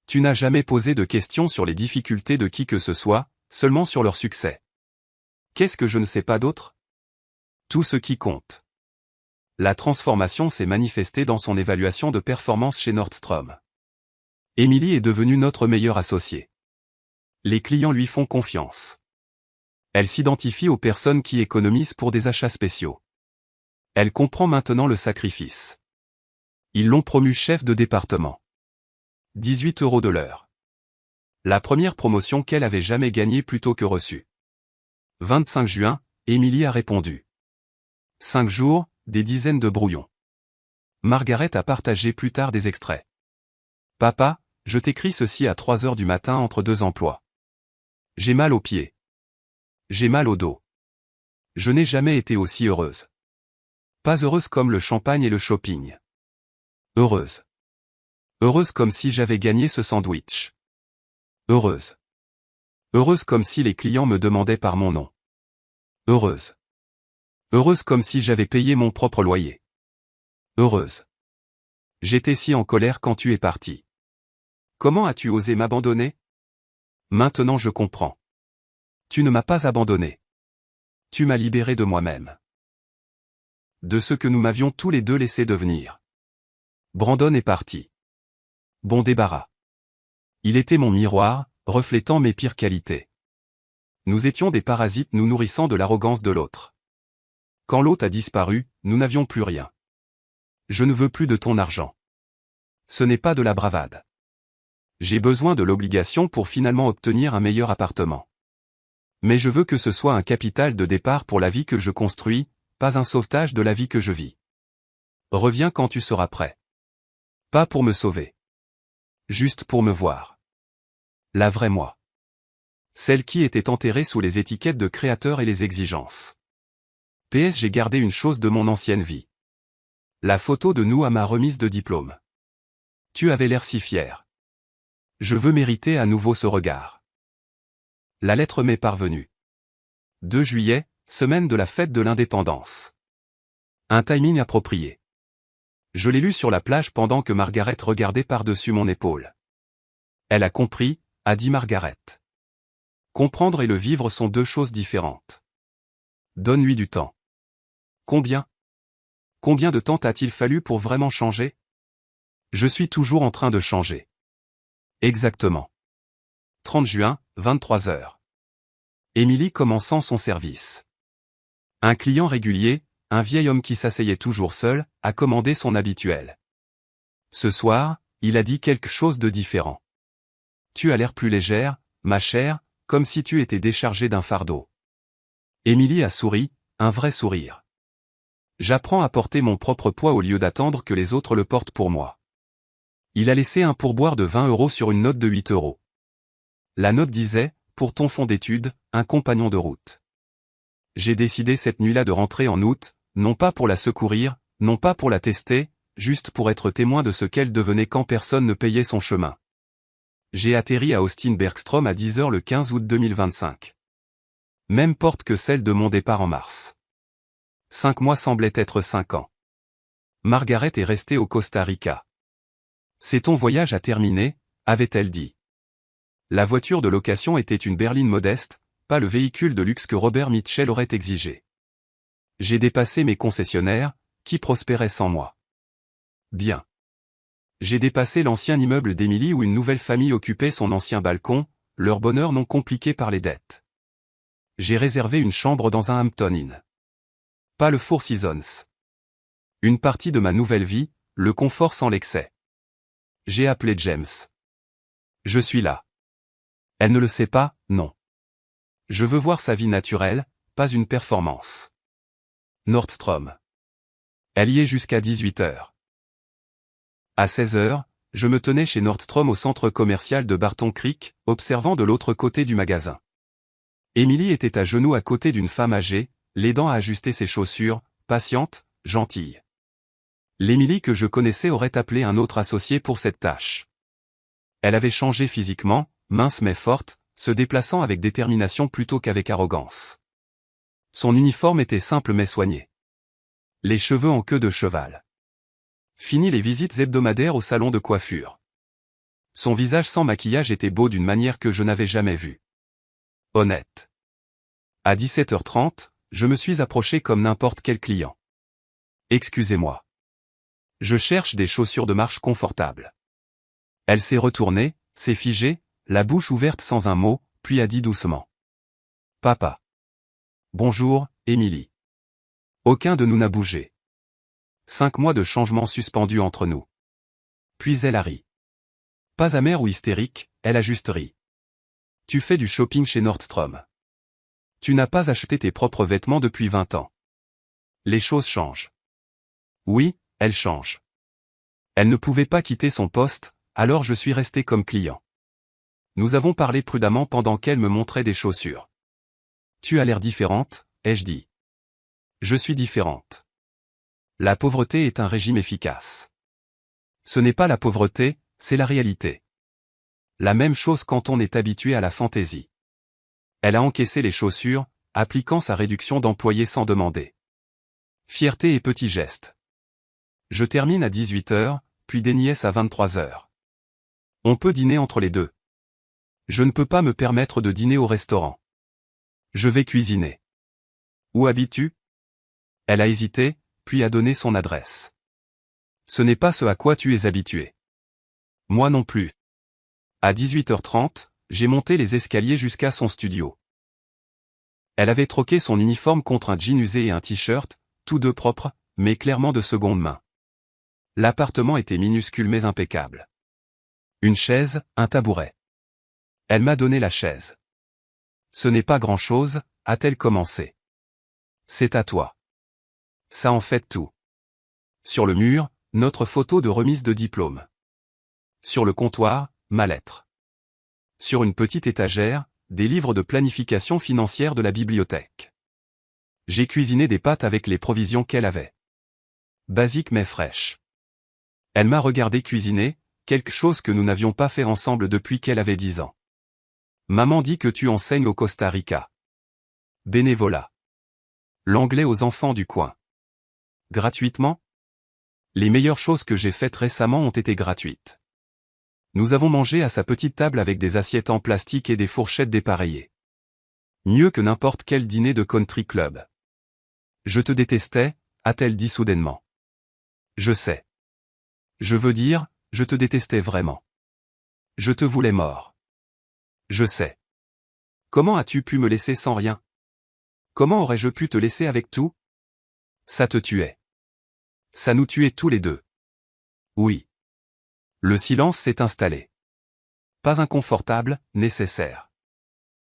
Tu n'as jamais posé de questions sur les difficultés de qui que ce soit, seulement sur leur succès. Qu'est-ce que je ne sais pas d'autre? Tout ce qui compte. La transformation s'est manifestée dans son évaluation de performance chez Nordstrom. Émilie est devenue notre meilleure associée. Les clients lui font confiance. Elle s'identifie aux personnes qui économisent pour des achats spéciaux. Elle comprend maintenant le sacrifice. Ils l'ont promue chef de département. 18 € de l'heure. La première promotion qu'elle avait jamais gagnée plutôt que reçue. 25 juin, Émilie a répondu. 5 jours, des dizaines de brouillons. Margaret a partagé plus tard des extraits. Papa, je t'écris ceci à 3 heures du matin entre 2 emplois. J'ai mal aux pieds. J'ai mal au dos. Je n'ai jamais été aussi heureuse. Pas heureuse comme le champagne et le shopping. Heureuse. Heureuse comme si j'avais gagné ce sandwich. Heureuse. Heureuse comme si les clients me demandaient par mon nom. Heureuse. Heureuse comme si j'avais payé mon propre loyer. Heureuse. J'étais si en colère quand tu es parti. Comment as-tu osé m'abandonner? Maintenant je comprends. Tu ne m'as pas abandonné. Tu m'as libéré de moi-même. De ce que nous m'avions tous les deux laissé devenir. Brandon est parti. Bon débarras. Il était mon miroir, reflétant mes pires qualités. Nous étions des parasites nous nourrissant de l'arrogance de l'autre. Quand l'autre a disparu, nous n'avions plus rien. Je ne veux plus de ton argent. Ce n'est pas de la bravade. J'ai besoin de l'obligation pour finalement obtenir un meilleur appartement. Mais je veux que ce soit un capital de départ pour la vie que je construis, pas un sauvetage de la vie que je vis. Reviens quand tu seras prêt. Pas pour me sauver. Juste pour me voir. La vraie moi. Celle qui était enterrée sous les étiquettes de créateur et les exigences. PS j'ai gardé une chose de mon ancienne vie. La photo de nous à ma remise de diplôme. Tu avais l'air si fier. Je veux mériter à nouveau ce regard. La lettre m'est parvenue. 2 juillet, semaine de la fête de l'indépendance. Un timing approprié. Je l'ai lu sur la plage pendant que Margaret regardait par-dessus mon épaule. Elle a compris, a dit Margaret. Comprendre et le vivre sont deux choses différentes. Donne-lui du temps. Combien? Combien de temps t'a-t-il fallu pour vraiment changer? Je suis toujours en train de changer. Exactement. 30 juin, 23 h. Émilie commençant son service. Un client régulier, un vieil homme qui s'asseyait toujours seul, a commandé son habituel. Ce soir, il a dit quelque chose de différent. Tu as l'air plus légère, ma chère, comme si tu étais déchargée d'un fardeau. Émilie a souri, un vrai sourire. J'apprends à porter mon propre poids au lieu d'attendre que les autres le portent pour moi. Il a laissé un pourboire de 20 € sur une note de 8 €. La note disait, pour ton fonds d'études, un compagnon de route. J'ai décidé cette nuit-là de rentrer en août, non pas pour la secourir, non pas pour la tester, juste pour être témoin de ce qu'elle devenait quand personne ne payait son chemin. J'ai atterri à Austin Bergstrom à 10 h le 15 août 2025. Même porte que celle de mon départ en mars. 5 mois semblaient être 5 ans. Margaret est restée au Costa Rica. C'est ton voyage à terminer, avait-elle dit. La voiture de location était une berline modeste, pas le véhicule de luxe que Robert Mitchell aurait exigé. J'ai dépassé mes concessionnaires, qui prospéraient sans moi. Bien. J'ai dépassé l'ancien immeuble d'Emily où une nouvelle famille occupait son ancien balcon, leur bonheur non compliqué par les dettes. J'ai réservé une chambre dans un Hampton Inn. Pas le Four Seasons. Une partie de ma nouvelle vie, le confort sans l'excès. J'ai appelé James. Je suis là. Elle ne le sait pas, non. Je veux voir sa vie naturelle, pas une performance. Nordstrom. Elle y est jusqu'à 18 h. À 16 h, je me tenais chez Nordstrom au centre commercial de Barton Creek, observant de l'autre côté du magasin. Emily était à genoux à côté d'une femme âgée, l'aidant à ajuster ses chaussures, patiente, gentille. L'Emily que je connaissais aurait appelé un autre associé pour cette tâche. Elle avait changé physiquement, mince mais forte, se déplaçant avec détermination plutôt qu'avec arrogance. Son uniforme était simple mais soigné. Les cheveux en queue de cheval. Fini les visites hebdomadaires au salon de coiffure. Son visage sans maquillage était beau d'une manière que je n'avais jamais vue. Honnête. À 17 h 30, je me suis approché comme n'importe quel client. Excusez-moi. Je cherche des chaussures de marche confortables. Elle s'est retournée, s'est figée, la bouche ouverte sans un mot, puis a dit doucement. Papa. Bonjour, Emily. Aucun de nous n'a bougé. 5 mois de changement suspendus entre nous. Puis elle a ri. Pas amère ou hystérique, elle a juste ri. Tu fais du shopping chez Nordstrom. Tu n'as pas acheté tes propres vêtements depuis 20 ans. Les choses changent. Oui, elles changent. Elle ne pouvait pas quitter son poste, alors je suis resté comme client. Nous avons parlé prudemment pendant qu'elle me montrait des chaussures. Tu as l'air différente, ai-je dit. Je suis différente. La pauvreté est un régime efficace. Ce n'est pas la pauvreté, c'est la réalité. La même chose quand on est habitué à la fantaisie. Elle a encaissé les chaussures, appliquant sa réduction d'employés sans demander. Fierté et petits gestes. Je termine à 18 h, puis des nièces à 23 h. On peut dîner entre les deux. Je ne peux pas me permettre de dîner au restaurant. Je vais cuisiner. Où habites-tu? Elle a hésité, puis a donné son adresse. Ce n'est pas ce à quoi tu es habitué. Moi non plus. À 18 h 30, j'ai monté les escaliers jusqu'à son studio. Elle avait troqué son uniforme contre un jean usé et un t-shirt, tous deux propres, mais clairement de seconde main. L'appartement était minuscule mais impeccable. Une chaise, un tabouret. Elle m'a donné la chaise. Ce n'est pas grand-chose, a-t-elle commencé. C'est à toi. Ça en fait tout. Sur le mur, notre photo de remise de diplôme. Sur le comptoir, ma lettre. Sur une petite étagère, des livres de planification financière de la bibliothèque. J'ai cuisiné des pâtes avec les provisions qu'elle avait. Basique mais fraîche. Elle m'a regardé cuisiner, quelque chose que nous n'avions pas fait ensemble depuis qu'elle avait 10 ans. Maman dit que tu enseignes au Costa Rica. Bénévolat. L'anglais aux enfants du coin. Gratuitement? Les meilleures choses que j'ai faites récemment ont été gratuites. Nous avons mangé à sa petite table avec des assiettes en plastique et des fourchettes dépareillées. Mieux que n'importe quel dîner de country club. Je te détestais, a-t-elle dit soudainement. Je sais. Je veux dire, je te détestais vraiment. Je te voulais mort. Je sais. Comment as-tu pu me laisser sans rien? Comment aurais-je pu te laisser avec tout? Ça te tuait. Ça nous tuait tous les deux. Oui. Le silence s'est installé. Pas inconfortable, nécessaire.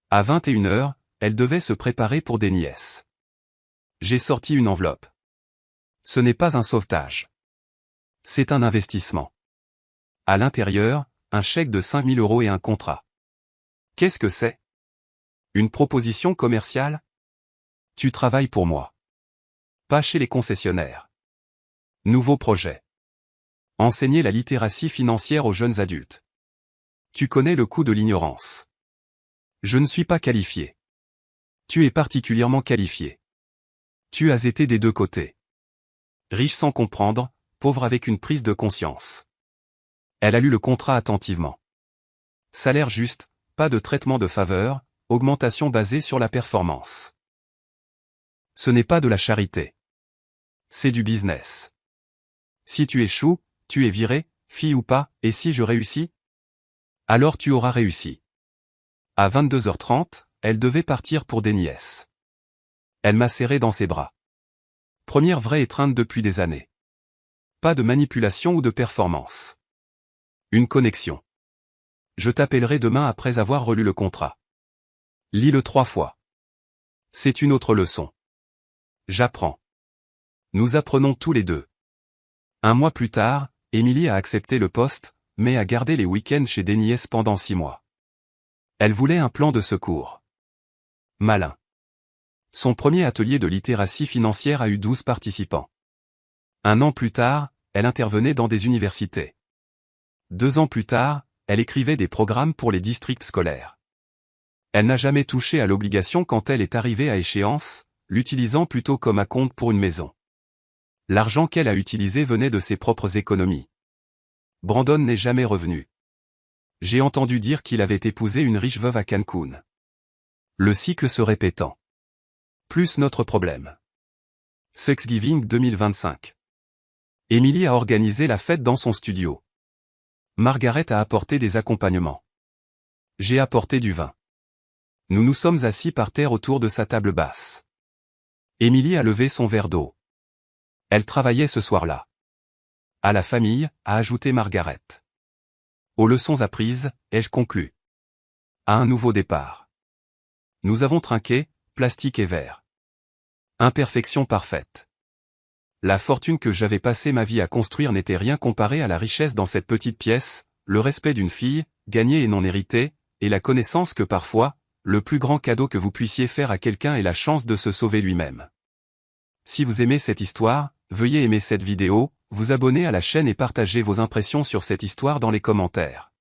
À 21 h, elle devait se préparer pour des nièces. J'ai sorti une enveloppe. Ce n'est pas un sauvetage. C'est un investissement. À l'intérieur, un chèque de 5 000 € et un contrat. Qu'est-ce que c'est? Une proposition commerciale? Tu travailles pour moi. Pas chez les concessionnaires. Nouveau projet. Enseigner la littératie financière aux jeunes adultes. Tu connais le coût de l'ignorance. Je ne suis pas qualifié. Tu es particulièrement qualifié. Tu as été des deux côtés. Riche sans comprendre, pauvre avec une prise de conscience. Elle a lu le contrat attentivement. Salaire juste, pas de traitement de faveur, augmentation basée sur la performance. Ce n'est pas de la charité. C'est du business. Si tu échoues, tu es viré, fille ou pas, et si je réussis? Alors tu auras réussi. À 22h30, elle devait partir pour des nièces. Elle m'a serré dans ses bras. Première vraie étreinte depuis des années. Pas de manipulation ou de performance. Une connexion. Je t'appellerai demain après avoir relu le contrat. Lis-le 3 fois. C'est une autre leçon. J'apprends. Nous apprenons tous les deux. 1 mois plus tard, Émilie a accepté le poste, mais a gardé les week-ends chez des nièces pendant 6 mois. Elle voulait un plan de secours. Malin. Son premier atelier de littératie financière a eu 12 participants. 1 an plus tard, elle intervenait dans des universités. 2 ans plus tard, elle écrivait des programmes pour les districts scolaires. Elle n'a jamais touché à l'obligation quand elle est arrivée à échéance, l'utilisant plutôt comme acompte pour une maison. L'argent qu'elle a utilisé venait de ses propres économies. Brandon n'est jamais revenu. J'ai entendu dire qu'il avait épousé une riche veuve à Cancun. Le cycle se répétant. Plus notre problème. Thanksgiving 2025. Émilie a organisé la fête dans son studio. Margaret a apporté des accompagnements. J'ai apporté du vin. Nous nous sommes assis par terre autour de sa table basse. Émilie a levé son verre d'eau. Elle travaillait ce soir-là. À la famille, a ajouté Margaret. Aux leçons apprises, ai-je conclu. À un nouveau départ. Nous avons trinqué, plastique et verre. Imperfection parfaite. La fortune que j'avais passé ma vie à construire n'était rien comparé à la richesse dans cette petite pièce, le respect d'une fille, gagnée et non héritée, et la connaissance que parfois, le plus grand cadeau que vous puissiez faire à quelqu'un est la chance de se sauver lui-même. Si vous aimez cette histoire, veuillez aimer cette vidéo, vous abonner à la chaîne et partager vos impressions sur cette histoire dans les commentaires.